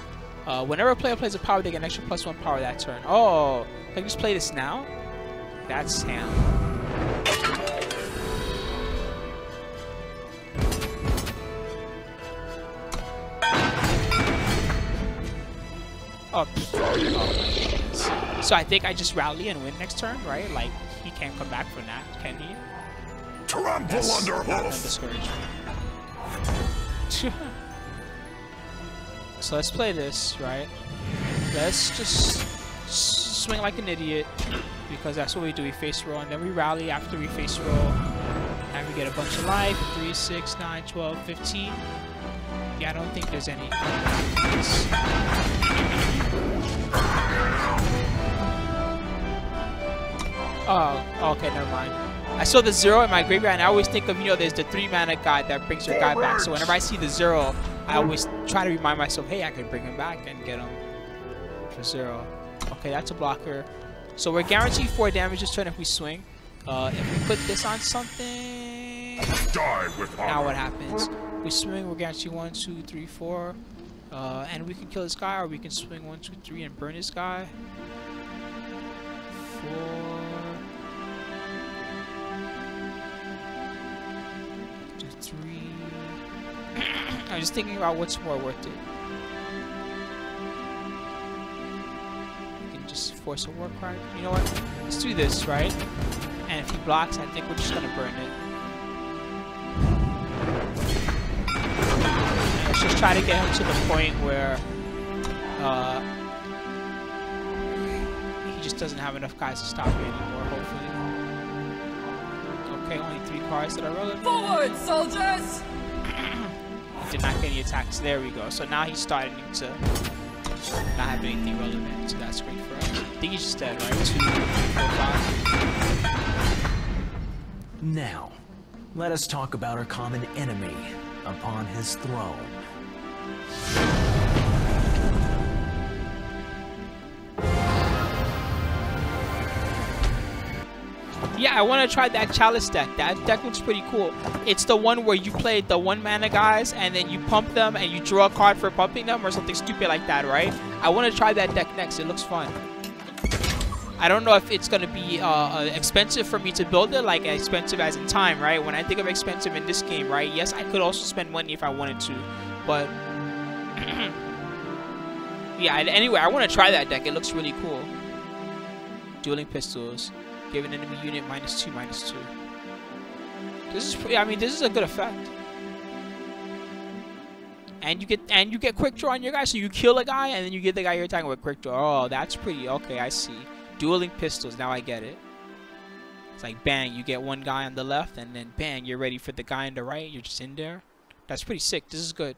S1: Whenever a player plays a power, they get an extra +1 power that turn. Oh, I can just play this now? That's Sam. Oh. So I think I just rally and win next turn, right? Like, he can't come back from that, can he?
S10: Trample under hoof.
S1: Discouraged me. So let's play this, right? Let's just swing like an idiot, because that's what we do. We face roll, and then we rally after we face roll, and we get a bunch of life. 3, 6, 9, 12, 15. Yeah, I don't think there's any. Oh, okay, never mind. I saw the 0 in my graveyard, and I always think of, you know, there's the 3-mana guy that brings your guy back. So whenever I see the 0, I always try to remind myself, hey, I can bring him back and get him for 0. Okay, that's a blocker. So we're guaranteed 4 damage this turn if we swing. If we put this on something,
S10: Die with honor.
S1: now what happens? We swing, we're guaranteed 1, 2, 3, 4. And we can kill this guy, or we can swing 1, 2, 3 and burn this guy. 4. I'm just thinking about what's more worth it. We can just force a war cry. You know what? Let's do this, right? And if he blocks, I think we're just gonna burn it. And let's just try to get him to the point where he just doesn't have enough guys to stop me anymore, hopefully. Okay, only 3 cards that are relevant.
S6: Forward, soldiers!
S1: Did not get any attacks. There we go. So now he's starting to not have anything relevant. So that's great for us. I think he's just dead, right? 2, 3, 4, 5.
S5: Now, let us talk about our common enemy upon his throne.
S1: Yeah, I want to try that Chalice deck. That deck looks pretty cool. It's the one where you play the 1-mana guys and then you pump them and you draw a card for pumping them or something stupid like that, right? I want to try that deck next. It looks fun. I don't know if it's going to be expensive for me to build it, like expensive as in time, right? When I think of expensive in this game, right? Yes, I could also spend money if I wanted to, but yeah, anyway, I want to try that deck. It looks really cool. Dueling pistols. Give an enemy unit -2/-2. This is pretty, I mean, this is a good effect. And you get quick draw on your guy, so you kill a guy and then you get the guy you're attacking with quick draw. Oh, that's pretty okay, I see. Dueling pistols, now I get it. It's like bang, you get one guy on the left and then bang, you're ready for the guy on the right, you're just in there. That's pretty sick. This is good.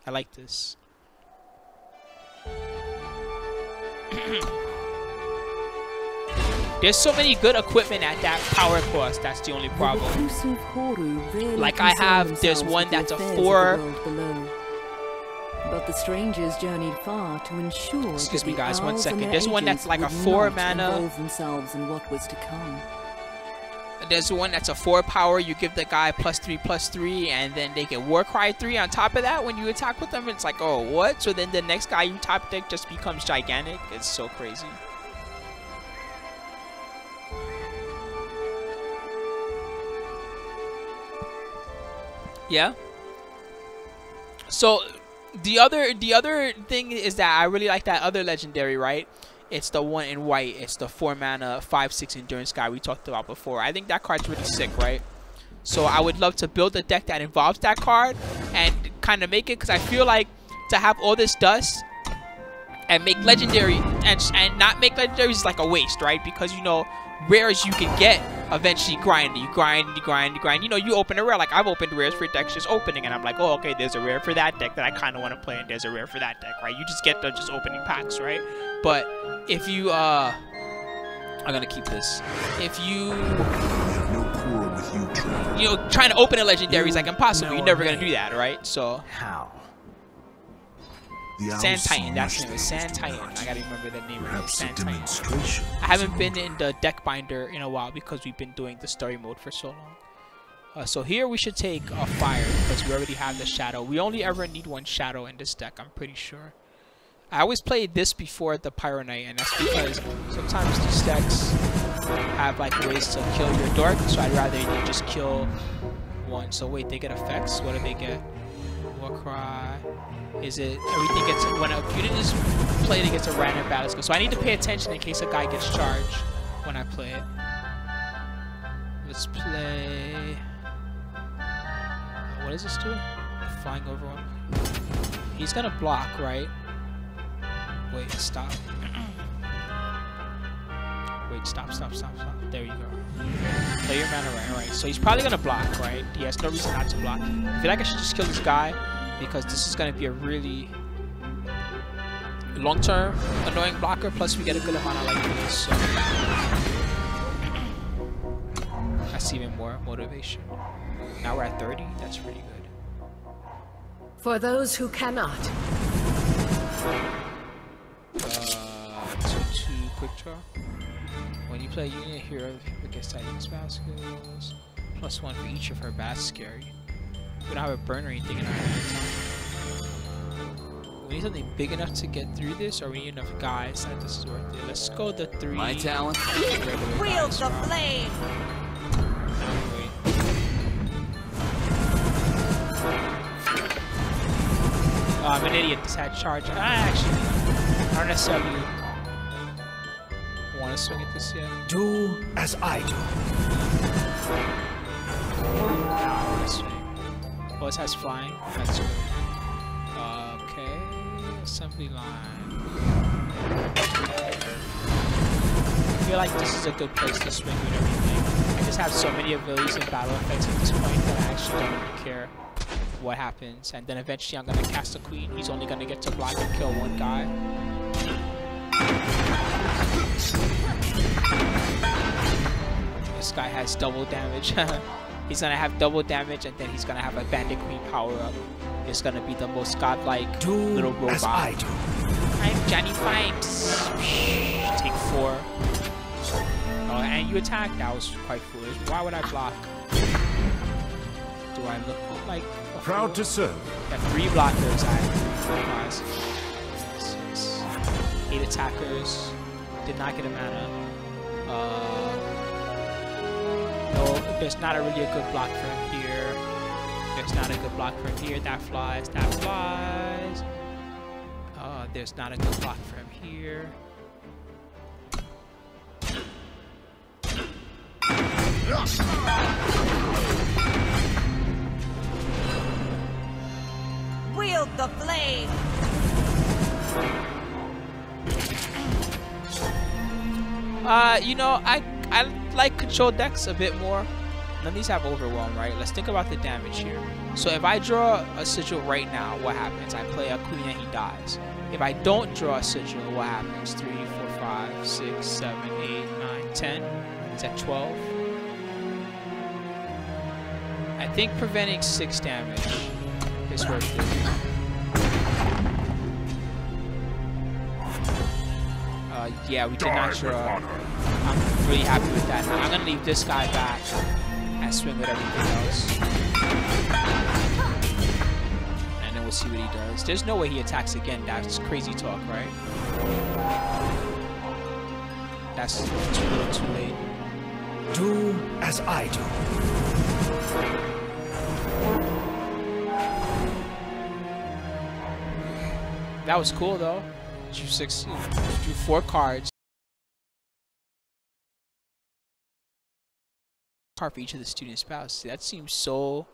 S1: I like this. There's so many good equipment at that power cost. That's the only problem. Like I have, there's one that's a 4.
S7: But the strangers journeyed far to ensure.
S1: Excuse me, guys. 1 second. There's one that's like a 4-mana.
S7: Themselves in what was to come.
S1: There's one that's a 4 power. You give the guy +3/+3, and then they get Warcry 3 on top of that. When you attack with them, it's like, oh, what? So then the next guy you top deck just becomes gigantic. It's so crazy. Yeah. So the other thing is that I really like that other legendary, right? It's the one in white. It's the 4-mana 5/6 endurance guy we talked about before. I think that card's really sick, right? So I would love to build a deck that involves that card and kind of make it, because I feel like to have all this dust and make legendary, and not make legendaries is like a waste, right? Because, you know, rares you can get eventually grind. You grind. You know, you open a rare. Like, I've opened rares for decks just opening, and I'm like, oh, okay, there's a rare for that deck that I kind of want to play, and there's a rare for that deck, right? You just get the just opening packs, right? But if you, I'm gonna keep this. If you,
S3: No quarrel with you, Traver.
S1: you know, trying to open a legendary is like impossible. You're never gonna do that, right? So.
S5: How?
S1: Sand Titan, that's the name. Sand Titan. I gotta remember the name of it. Sand Titan.
S3: Demonstration.
S1: I haven't been in the deck binder in a while because we've been doing the story mode for so long. So here we should take a fire because we already have the shadow. We only ever need one shadow in this deck, I'm pretty sure. I always played this before the Pyro Knight, and that's because sometimes these decks have like ways to kill your dork, so I'd rather you just kill one. So wait, they get effects? What do they get? Warcry. Is it everything gets when a unit is played, it gets a random battle skill. So I need to pay attention in case a guy gets charged when I play it. Let's play. What does this do? Flying over one. He's gonna block, right? Wait, stop. Wait, stop. There you go. Play your mana right. Alright, so he's probably gonna block, right? He has no reason not to block. I feel like I should just kill this guy, because this is going to be a really long-term annoying blocker, plus we get a good amount of life for this, so that's even more motivation. Now we're at 30, that's pretty good.
S9: For those who cannot.
S1: 2/2 quick draw. When you play a unit hero against Titan's battle skills, +1 for each of her bats, scary. We don't have a burn or anything in our hands. We need something big enough to get through this, or we need enough guys that this is worth it. Let's go the 3.
S2: My talent.
S9: Wield the flame.
S1: Wait. Oh, I'm an idiot. This had charge. I don't necessarily want to swing at this yet.
S3: Do as I do.
S1: Oh, it has flying. That's good. Okay. Assembly line. I feel like this is a good place to swing with everything. I just have so many abilities and battle effects at this point that I actually don't really care what happens. And then eventually I'm going to cast a queen. He's only going to get to block and kill one guy. This guy has double damage. He's gonna have double damage, and then he's gonna have a Bandit Queen power up. It's gonna be the most godlike little robot.
S3: As I do.
S1: I'm Johnny Fives. Take 4. Oh, and you attack. That was quite foolish. Why would I block? Do I look like a
S3: Proud
S1: fool?
S3: to serve.
S1: Got 3 blockers. I have 3, 4, 5, 6, 8 attackers. Did not get a mana. No, there's not really a good block for him here. There's not a good block for him here. That flies. That flies. There's not a good block for him here.
S9: Wield the flame.
S1: You know, I like control decks a bit more. None of these have overwhelm, right? Let's think about the damage here. So if I draw a sigil right now, what happens? I play a queen and he dies. If I don't draw a sigil, what happens? 3, 4, 5, 6, 7, 8, 9, 10. Is that 12? I think preventing 6 damage is worth it. Yeah, we did not draw. I'm really happy with that. Now, I'm gonna leave this guy back and swing with everything else. And then we'll see what he does. There's no way he attacks again. That's crazy talk, right? That's too little too late.
S3: Do as I do.
S1: That was cool though. Drew 4 cards. Card for each of the student spouses. That seems so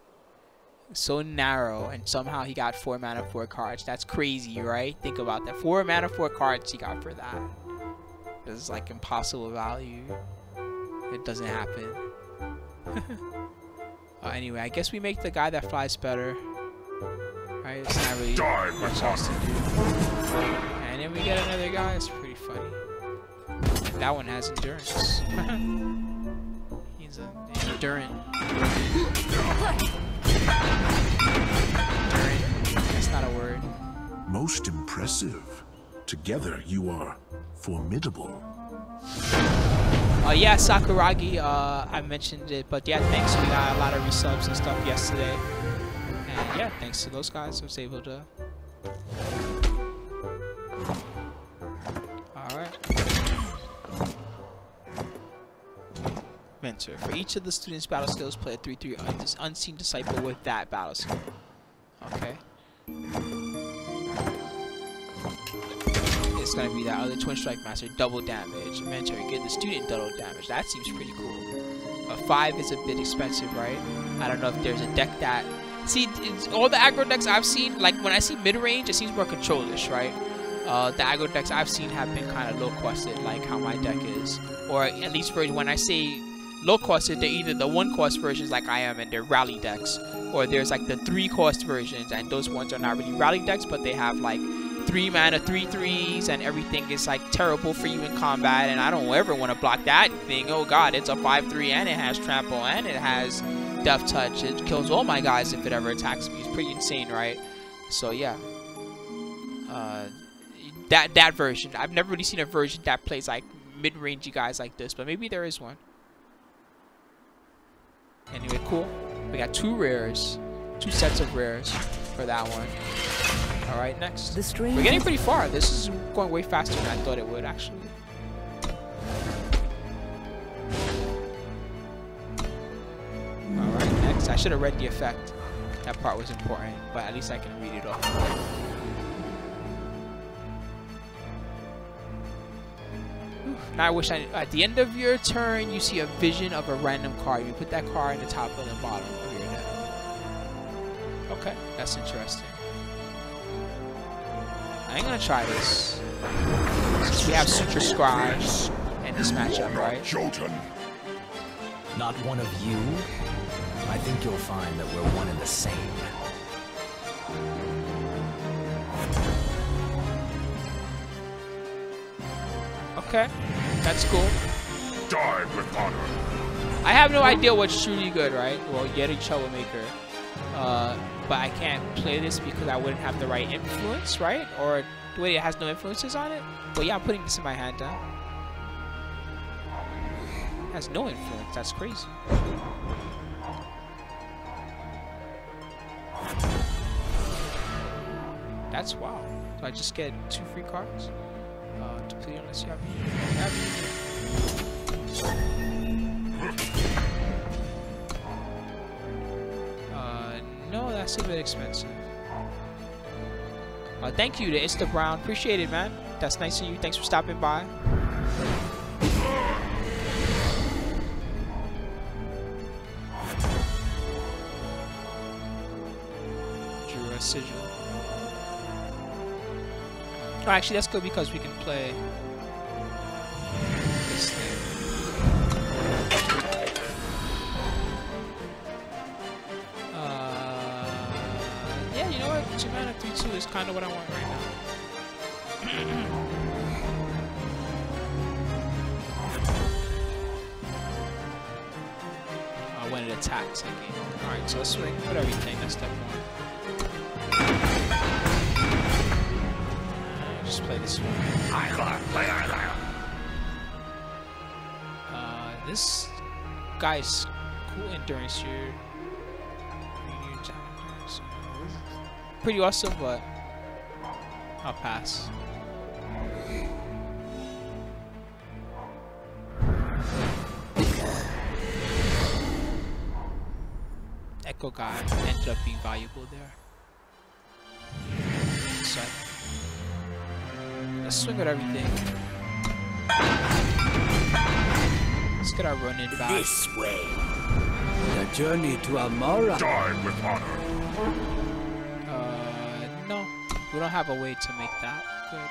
S1: So narrow, and somehow he got 4 mana 4 cards. That's crazy, right? Think about that. 4 mana 4 cards he got for that. This is like impossible value. It doesn't happen. Anyway, I guess we make the guy that flies better. Right? It's not really much else to do. And then we get another guy. It's pretty funny. That one has endurance. He's an endurance. That's not a word.
S3: Most impressive. Together you are formidable.
S1: Yeah, Sakuragi, I mentioned it, but yeah, thanks. We got a lot of resubs and stuff yesterday. And yeah, thanks to those guys, I was able to. Alright. Mentor. For each of the students' battle skills, play a 3/3 unseen disciple with that battle skill. Okay. It's gonna be that other Twin Strike Master, double damage. Mentor, give the student double damage. That seems pretty cool. 5 is a bit expensive, right? I don't know if there's a deck that... See, all the aggro decks I've seen, like when I see mid-range, it seems more control-ish, right? The aggro decks I've seen have been kind of low-costed, like how my deck is. Or at least for when I say low-costed, they're either the 1-cost versions like I am, and they're rally decks. Or there's like the 3-cost versions, and those ones are not really rally decks, but they have like 3 mana 3/3s, and everything is like terrible for you in combat, and I don't ever want to block that thing. Oh god, it's a 5/3 and it has trample and it has death touch. It kills all my guys if it ever attacks me. It's pretty insane, right? So yeah, that version, I've never really seen a version that plays like mid-rangey guys like this, but maybe there is one. Anyway, cool. We got 2 rares, 2 sets of rares for that one. Alright, next. We're getting pretty far. This is going way faster than I thought it would, actually. Alright, next. I should have read the effect. That part was important, but at least I can read it off. Now I wish at the end of your turn, you see a vision of a random card. You put that card in the top and the bottom of your deck. Okay, that's interesting. I'm gonna try this. Since we have Suture Scribe in this matchup, right?
S5: Not one of you? I think you'll find that we're one and the same.
S1: Okay, that's cool.
S10: Die with honor.
S1: I have no idea what's truly good, right? Well, Yeti Troublemaker. But I can't play this because I wouldn't have the right influence, right? Or wait, it has no influences on it? But yeah, I'm putting this in my hand now. It has no influence. That's crazy. That's wow. So I just get 2 free cards to play on the CRP. No, that's a bit expensive. Thank you to Insta Brown. Appreciate it, man. That's nice of you. Thanks for stopping by. Drew a sigil. Oh, actually, that's good because we can play this thing. Yeah, you know what? 2 mana 3/2 is kind of what I want right now. When it attacks, I mean. Alright, so let's swing. Put everything. That's step 1. Just play this one. This guy's cool endurance here. Pretty awesome, but I'll pass. Echo guy ended up being valuable there. So let's swing at everything. Let's get our run in back.
S8: This way. The journey to Amara.
S10: Die with honor.
S1: No. We don't have a way to make that good.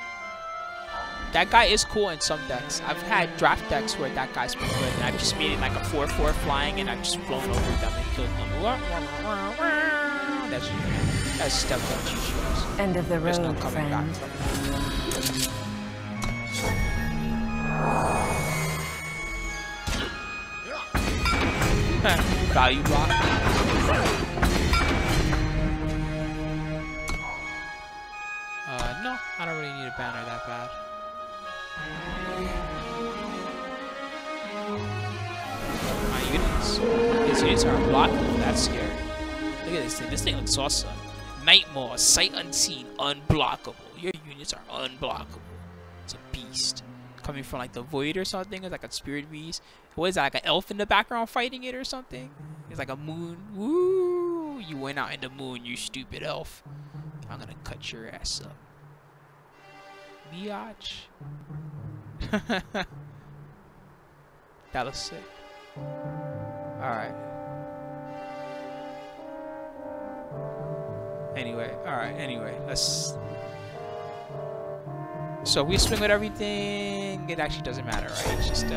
S1: That guy is cool in some decks. I've had draft decks where that guy's been good, and I've just made it like a 4/4 flying, and I've just flown over them and killed them. That's stuff that you shows.
S4: End of the
S1: There's no
S4: road,
S1: coming back
S4: friend.
S1: from that. Value block. No, I don't really need a banner that bad. My units. His units are unblockable. That's scary. Look at this thing. This thing looks awesome. Nightmare, sight unseen, unblockable. Your units are unblockable. It's a beast. Coming from like the void or something. It's like a spirit beast. What is that? Like an elf in the background fighting it or something? It's like a moon. Woo! You went out in the moon, you stupid elf. I'm gonna cut your ass up. Biatch. That looks sick. Alright. Anyway, let's... So we swing with everything. It actually doesn't matter, right? It's just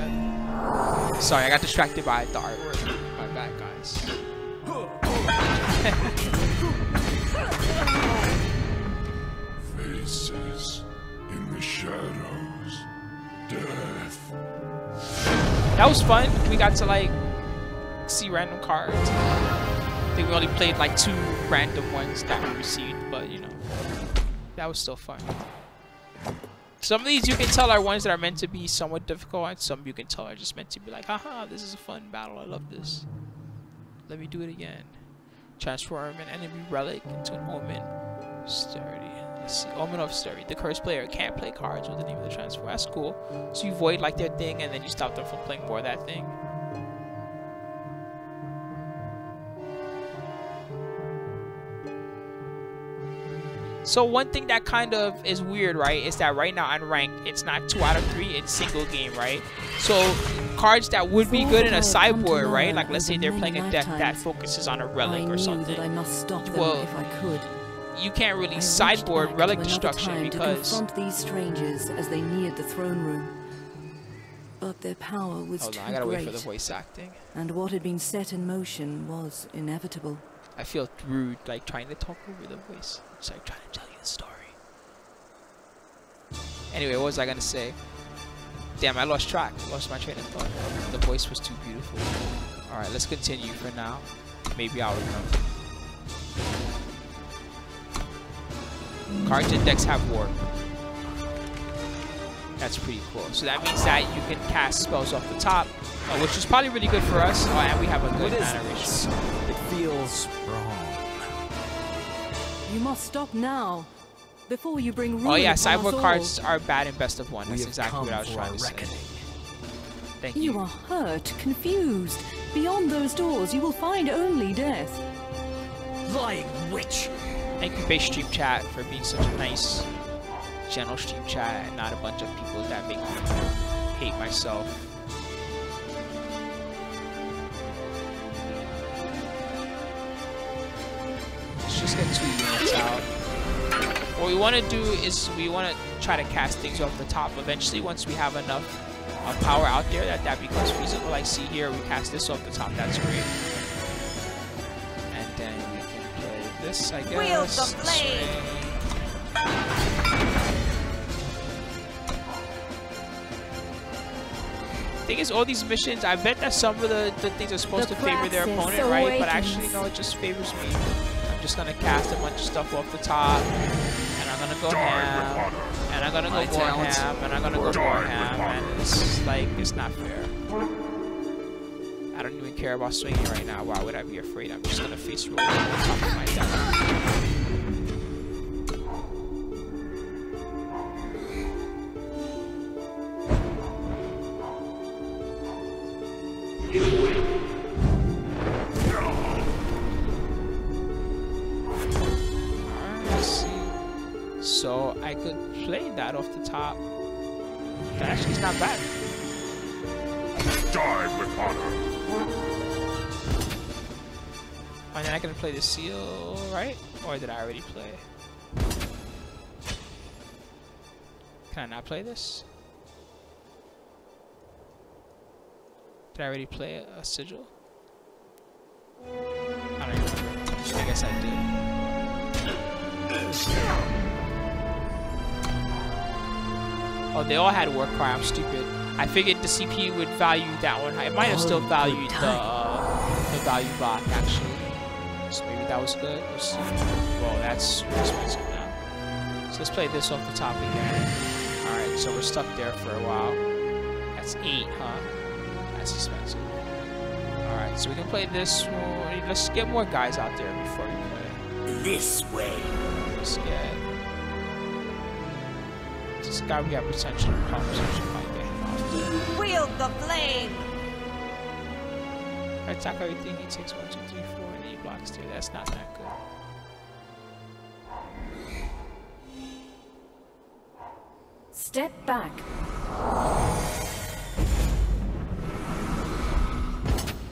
S1: sorry, I got distracted by the artwork. My bad, guys.
S10: Faces in the shadows. Death.
S1: That was fun. We got to like see random cards. I think we only played like 2 random ones that we received, but you know, that was still fun. Some of these you can tell are ones that are meant to be somewhat difficult, and some you can tell are just meant to be like, haha, this is a fun battle, I love this. Let me do it again. Transform an enemy relic into an omen. Sturdy. Let's see. Omen of Sturdy. The cursed player can't play cards with the name of the transfer. That's cool. So you void like their thing, and then you stop them from playing more of that thing. So one thing that kind of is weird, right, is that right now on ranked, it's not 2 out of 3, it's single game, right? So cards that would be good in a sideboard, right? Like let's say they're playing a deck that focuses on a relic or something. Well, you can't really sideboard relic destruction because
S7: confront these strangers as they neared the throne room. But their power was too great.
S1: I gotta wait for the voice acting.
S7: And what had been set in motion was inevitable.
S1: I feel rude, like trying to talk over the voice. It's like trying to tell you the story. Anyway, what was I gonna say? Damn, I lost track. I lost my train of thought. The voice was too beautiful. Alright, let's continue for now. Maybe I'll remember. Cards and decks have warp. That's pretty cool. So that means that you can cast spells off the top, which is probably really good for us. Oh, and we have a good mana ratio.
S5: It feels wrong.
S7: You must stop now, before you bring ruin.
S1: Oh yeah,
S7: upon
S1: sideboard
S7: us all.
S1: cards are bad in best of 1. That's exactly what I was trying to say. Thank you.
S7: You are hurt, confused. Beyond those doors, you will find only death.
S5: Lying witch.
S1: Thank you, base stream chat, for being such a nice, gentle stream chat, and not a bunch of people that make me hate myself. Let's just get 2 units out. What we want to do is we want to try to cast things off the top. Eventually, once we have enough power out there that becomes feasible. Like, see here, we cast this off the top. That's great. And then we can play this, I guess.
S9: Wield the blade.
S1: Thing is, all these missions, I bet that some of the things are supposed to favor their opponent, right? But actually, no, it just favors me. I'm just gonna cast a bunch of stuff off the top, and I'm gonna go ham, and I'm gonna go more ham, and I'm gonna go more ham, and it's like, it's not fair. I don't even care about swinging right now. Why would I be afraid? I'm just gonna face roll on top of my deck. So I could play that off the top. That actually is not bad.
S10: Die with honor.
S1: And then I can play the seal, right? Or did I already play? Can I not play this? Did I already play a sigil? I don't even remember. I guess I did. Oh, they all had war cry. I'm stupid. I figured the CPU would value that one. It might have still valued the value block actually. So maybe that was good. Let's see. Whoa, that's expensive now. So let's play this off the top again. Alright, so we're stuck there for a while. That's 8, huh? That's expensive. Alright, so we can play this one. Let's get more guys out there before we play.
S8: This way.
S1: Let's get this guy. We have potential problems. So we should probably get him off.
S9: Wield the flame.
S1: I attack everything. He takes 1, 2, 3, 4, and he blocks 2. That's not that good.
S4: Step back.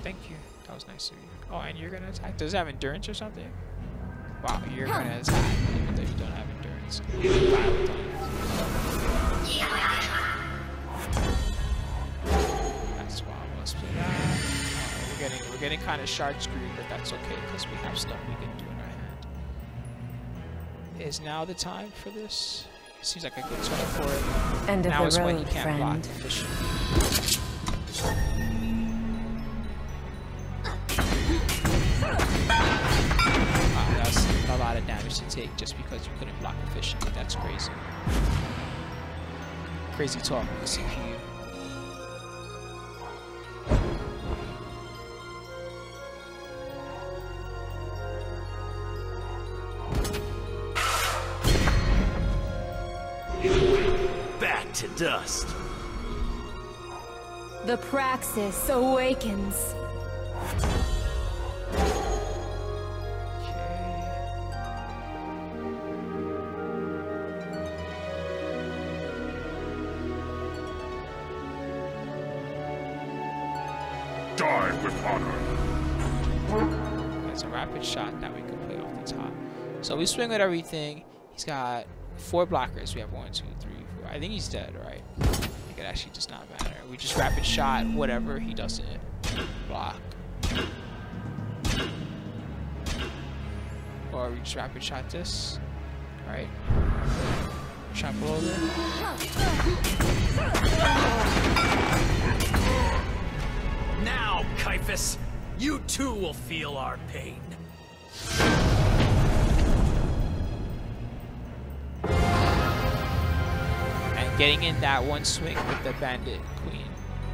S1: Thank you. That was nice of you. Oh, and you're gonna attack. Does it have endurance or something? Wow, you're gonna attack even though you don't have endurance. That's wild. Let's play that. We're getting kind of shard screwed, but that's okay because we have stuff we can do in our hand. Is now the time for this? Seems like a good time for it.
S4: End of
S1: now is
S4: the
S1: when he
S4: road,
S1: can't block
S4: friend.
S1: efficiently. Wow, that's a lot of damage to take just because you couldn't block efficiently. That's crazy. Crazy talk with the CPU.
S8: Back to dust.
S6: The praxis awakens.
S10: Die with honor.
S1: That's a rapid shot that we can play off the top. So we swing with everything. He's got 4 blockers. We have 1, 2, 3, 4. I think he's dead, right? I think it actually does not matter. We just rapid shot whatever he doesn't block. Or we just rapid shot this, right? Trample over.
S5: Now, Caiaphas, you too will feel our pain.
S1: And getting in that one swing with the bandit queen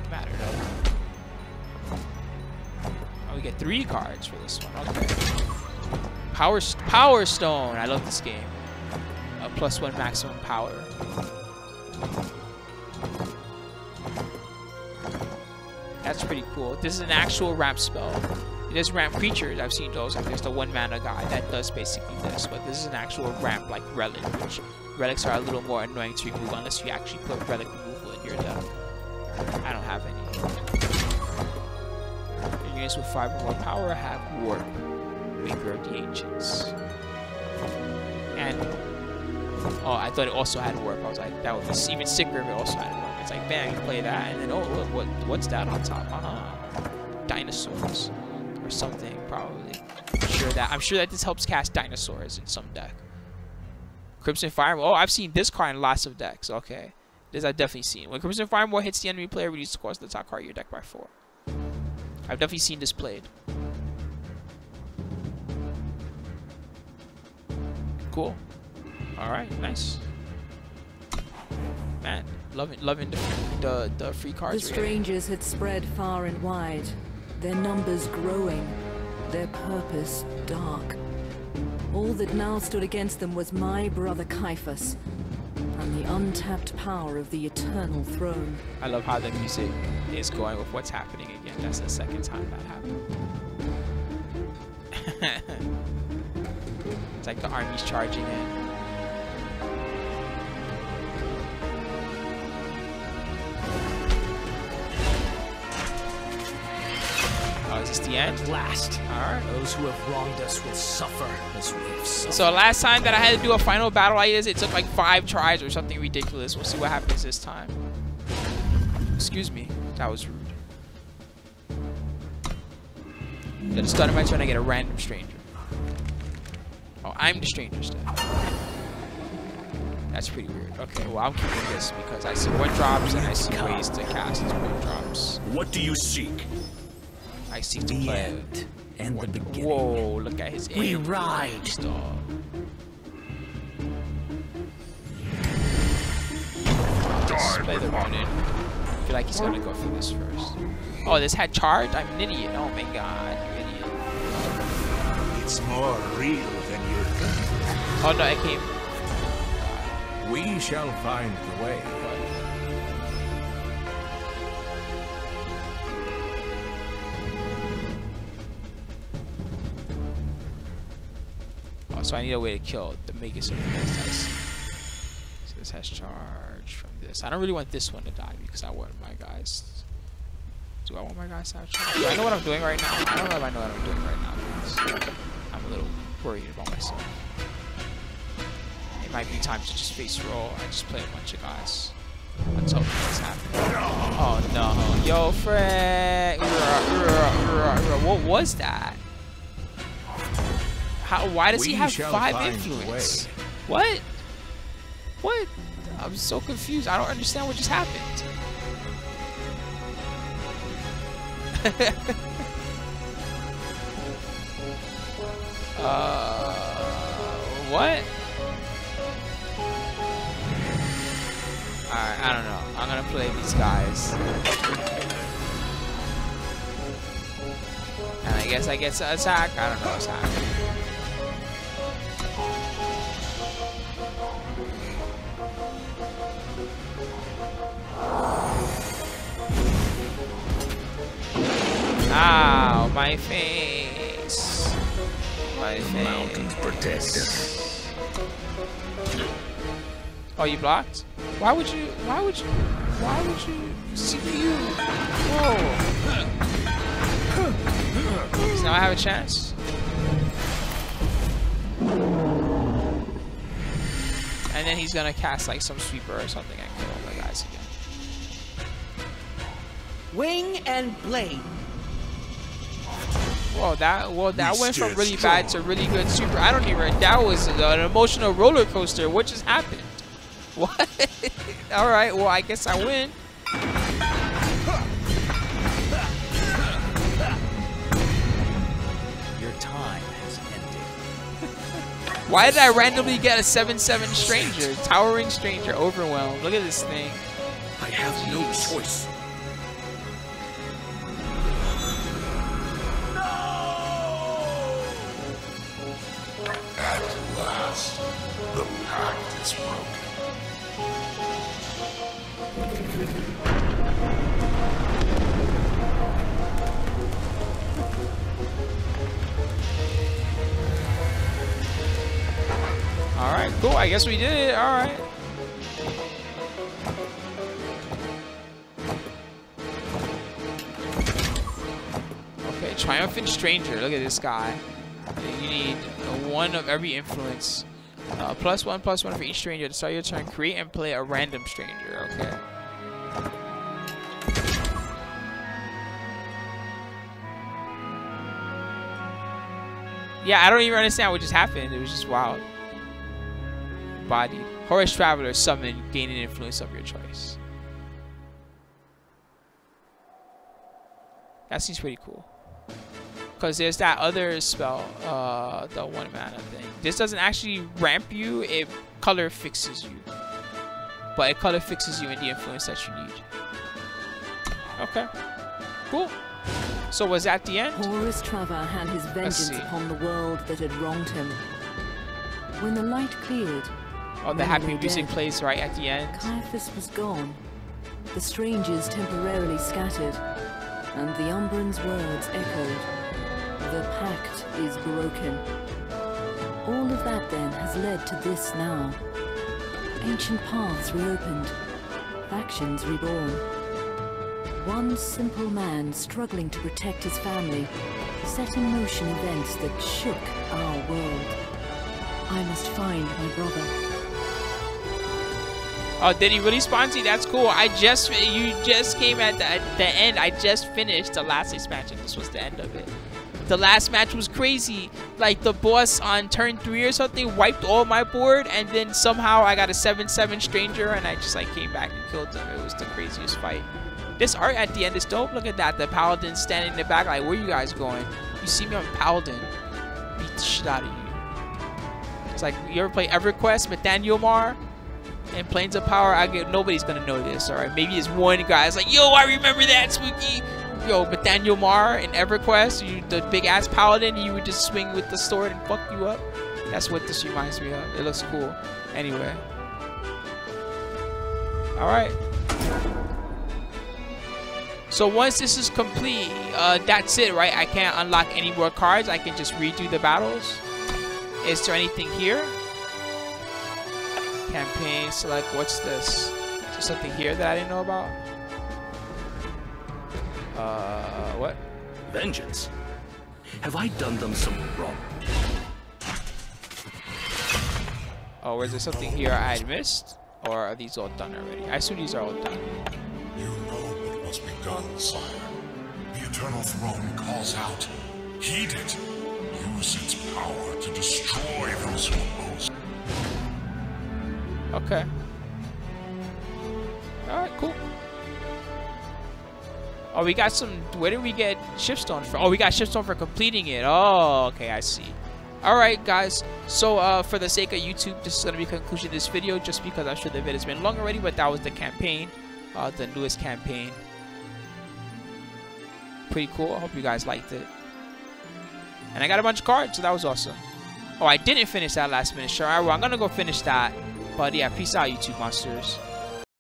S1: mattered. Oh, we get 3 cards for this one. Okay. Power Stone. I love this game. A +1 maximum power. That's pretty cool. This is an actual ramp spell. It does ramp creatures. I've seen those. Like there's the 1 mana guy that does basically this, but this is an actual ramp like relic, which relics are a little more annoying to remove unless you actually put relic removal in your deck. I don't have any. Your units with 5 or more power have Warp, Waker of the Ancients. And oh, I thought it also had Warp. I was like, that would be even sicker if it also had Warp. It's like, bam, you play that, and then oh, look, what's that on top? Dinosaurs or something, probably. I'm sure that this helps cast dinosaurs in some deck. Crimson Fire. Oh, I've seen this card in lots of decks. Okay, this I've definitely seen. When Crimson Firewall hits the enemy player, reduce the cost of the top card of your deck by 4. I've definitely seen this played. Cool. All right, nice. Man, loving the free cards.
S7: The strangers had spread far and wide, their numbers growing, their purpose dark. All that now stood against them was my brother Caiaphas, and the untapped power of the eternal throne.
S1: I love how the music is going with what's happening again. That's the second time that happened. It's like the army's charging in. Oh, is this the end.
S5: At last.
S1: Alright.
S5: Those who have wronged us will suffer as we have suffered.
S1: So last time that I had to do a final battle like this, it took like 5 tries or something ridiculous. We'll see what happens this time. Excuse me. That was rude. At the start of my turn, I get a random stranger. Oh, I'm the stranger still. That's pretty weird. Okay, well, I'm keeping this because I see 1-drops and I see ways to cast 1-drops.
S8: What do you seek?
S1: I seek to play.
S5: And the beginning.
S1: Whoa, look at his
S8: We
S1: aim.
S8: ride.
S1: Stop. Let's play the Ronin. I feel like he's gonna go for this first. Oh, this had charged? I'm an idiot. Oh my god, you idiot.
S3: It's more real than you think.
S1: Oh no, I came.
S3: We shall find the way.
S1: Oh, so I need a way to kill the Magus of the next dice. So this has charge from this. I don't really want this one to die because I want my guys. Do I want my guys to have charge? Do I know what I'm doing right now? I don't know if I know what I'm doing right now because I'm a little worried about myself. It might be time to just face roll. I just play a bunch of guys until what's happening. Oh no. Yo, Fred. What was that? How? Why does he have 5 influence? What? What? I'm so confused. I don't understand what just happened. What? Alright, I don't know. I'm gonna play these guys. And I guess I get to attack. I don't know what's happening. Ow, my face. My face.
S10: Mountains protect us.
S1: Oh, you blocked? Why would you CPU? Whoa. So now I have a chance. And then he's gonna cast like some sweeper or something and kill all my guys again.
S9: Wing and blade.
S1: Whoa, that went from really bad to really good super. I don't even. That was an emotional roller coaster. What just happened? What? All right. Well, I guess I win.
S5: Your time has ended.
S1: Why did I randomly get a 7/7 stranger? Towering stranger, overwhelmed. Look at this thing.
S8: I have no choice.
S10: At last, the pact is broken.
S1: Alright, cool. I guess we did it. Alright. Okay, Triumphant Stranger. Look at this guy. You need 1 of every influence. +1/+1 for each stranger. To start your turn, create and play a random stranger. Okay. Yeah, I don't even understand what just happened. It was just wild. Bodied. Horus Traveler summon, gaining influence of your choice. That seems pretty cool. Because there's that other spell, the 1 mana thing. This doesn't actually ramp you, it color fixes you. But it color fixes you in the influence that you need. Okay. Cool. So was that the end?
S7: Horus Traver had his vengeance upon the world that had wronged him. When the light cleared,
S1: oh, the happy music plays right at the end.
S7: Caiaphas was gone. The strangers temporarily scattered, and the Umbran's words echoed. The pact is broken. All of that then has led to this now. Ancient paths reopened, factions reborn. One simple man struggling to protect his family set in motion events that shook our world. I must find my brother.
S1: Oh, did he really sponsor you? That's cool. You just came at the end. I just finished the last expansion. This was the end of it. The last match was crazy. Like, the boss on turn 3 or something wiped all my board, and then somehow I got a 7/7 stranger, and I just like came back and killed them. It was the craziest fight. This art at the end is dope. Look at that. The paladin standing in the back like, where you guys going? You see me on paladin. Beat the shit out of you. It's like, you ever play EverQuest, Nathaniel Mar? And Planes of Power, nobody's gonna know this, alright? Maybe it's one guy's like, yo, I remember that, Spooky. Yo, Nathaniel Mar in EverQuest, the big ass paladin, he would just swing with the sword and fuck you up. That's what this reminds me of. It looks cool. Anyway. Alright. So once this is complete, that's it, right? I can't unlock any more cards. I can just redo the battles. Is there anything here? Campaign, select, what's this? Is there something here that I didn't know about? What?
S8: Vengeance? Have I done them some wrong?
S1: Oh, is there something here I had missed? Or are these all done already? I assume these are all done.
S10: You know what must be done, sire. The Eternal Throne calls out. Heed it. Use its power to destroy those who oppose.
S1: Okay. Alright, cool. Oh, we got some... Where did we get Shipstone from? Oh, we got Shipstone for completing it. Oh, okay, I see. Alright, guys. So, for the sake of YouTube, this is going to be the conclusion of this video, just because I'm sure the vid's been long already, but that was the campaign. The newest campaign. Pretty cool. I hope you guys liked it. And I got a bunch of cards, so that was awesome. Oh, I didn't finish that last minute. Sure, well, I'm going to go finish that. But yeah, peace out, YouTube monsters.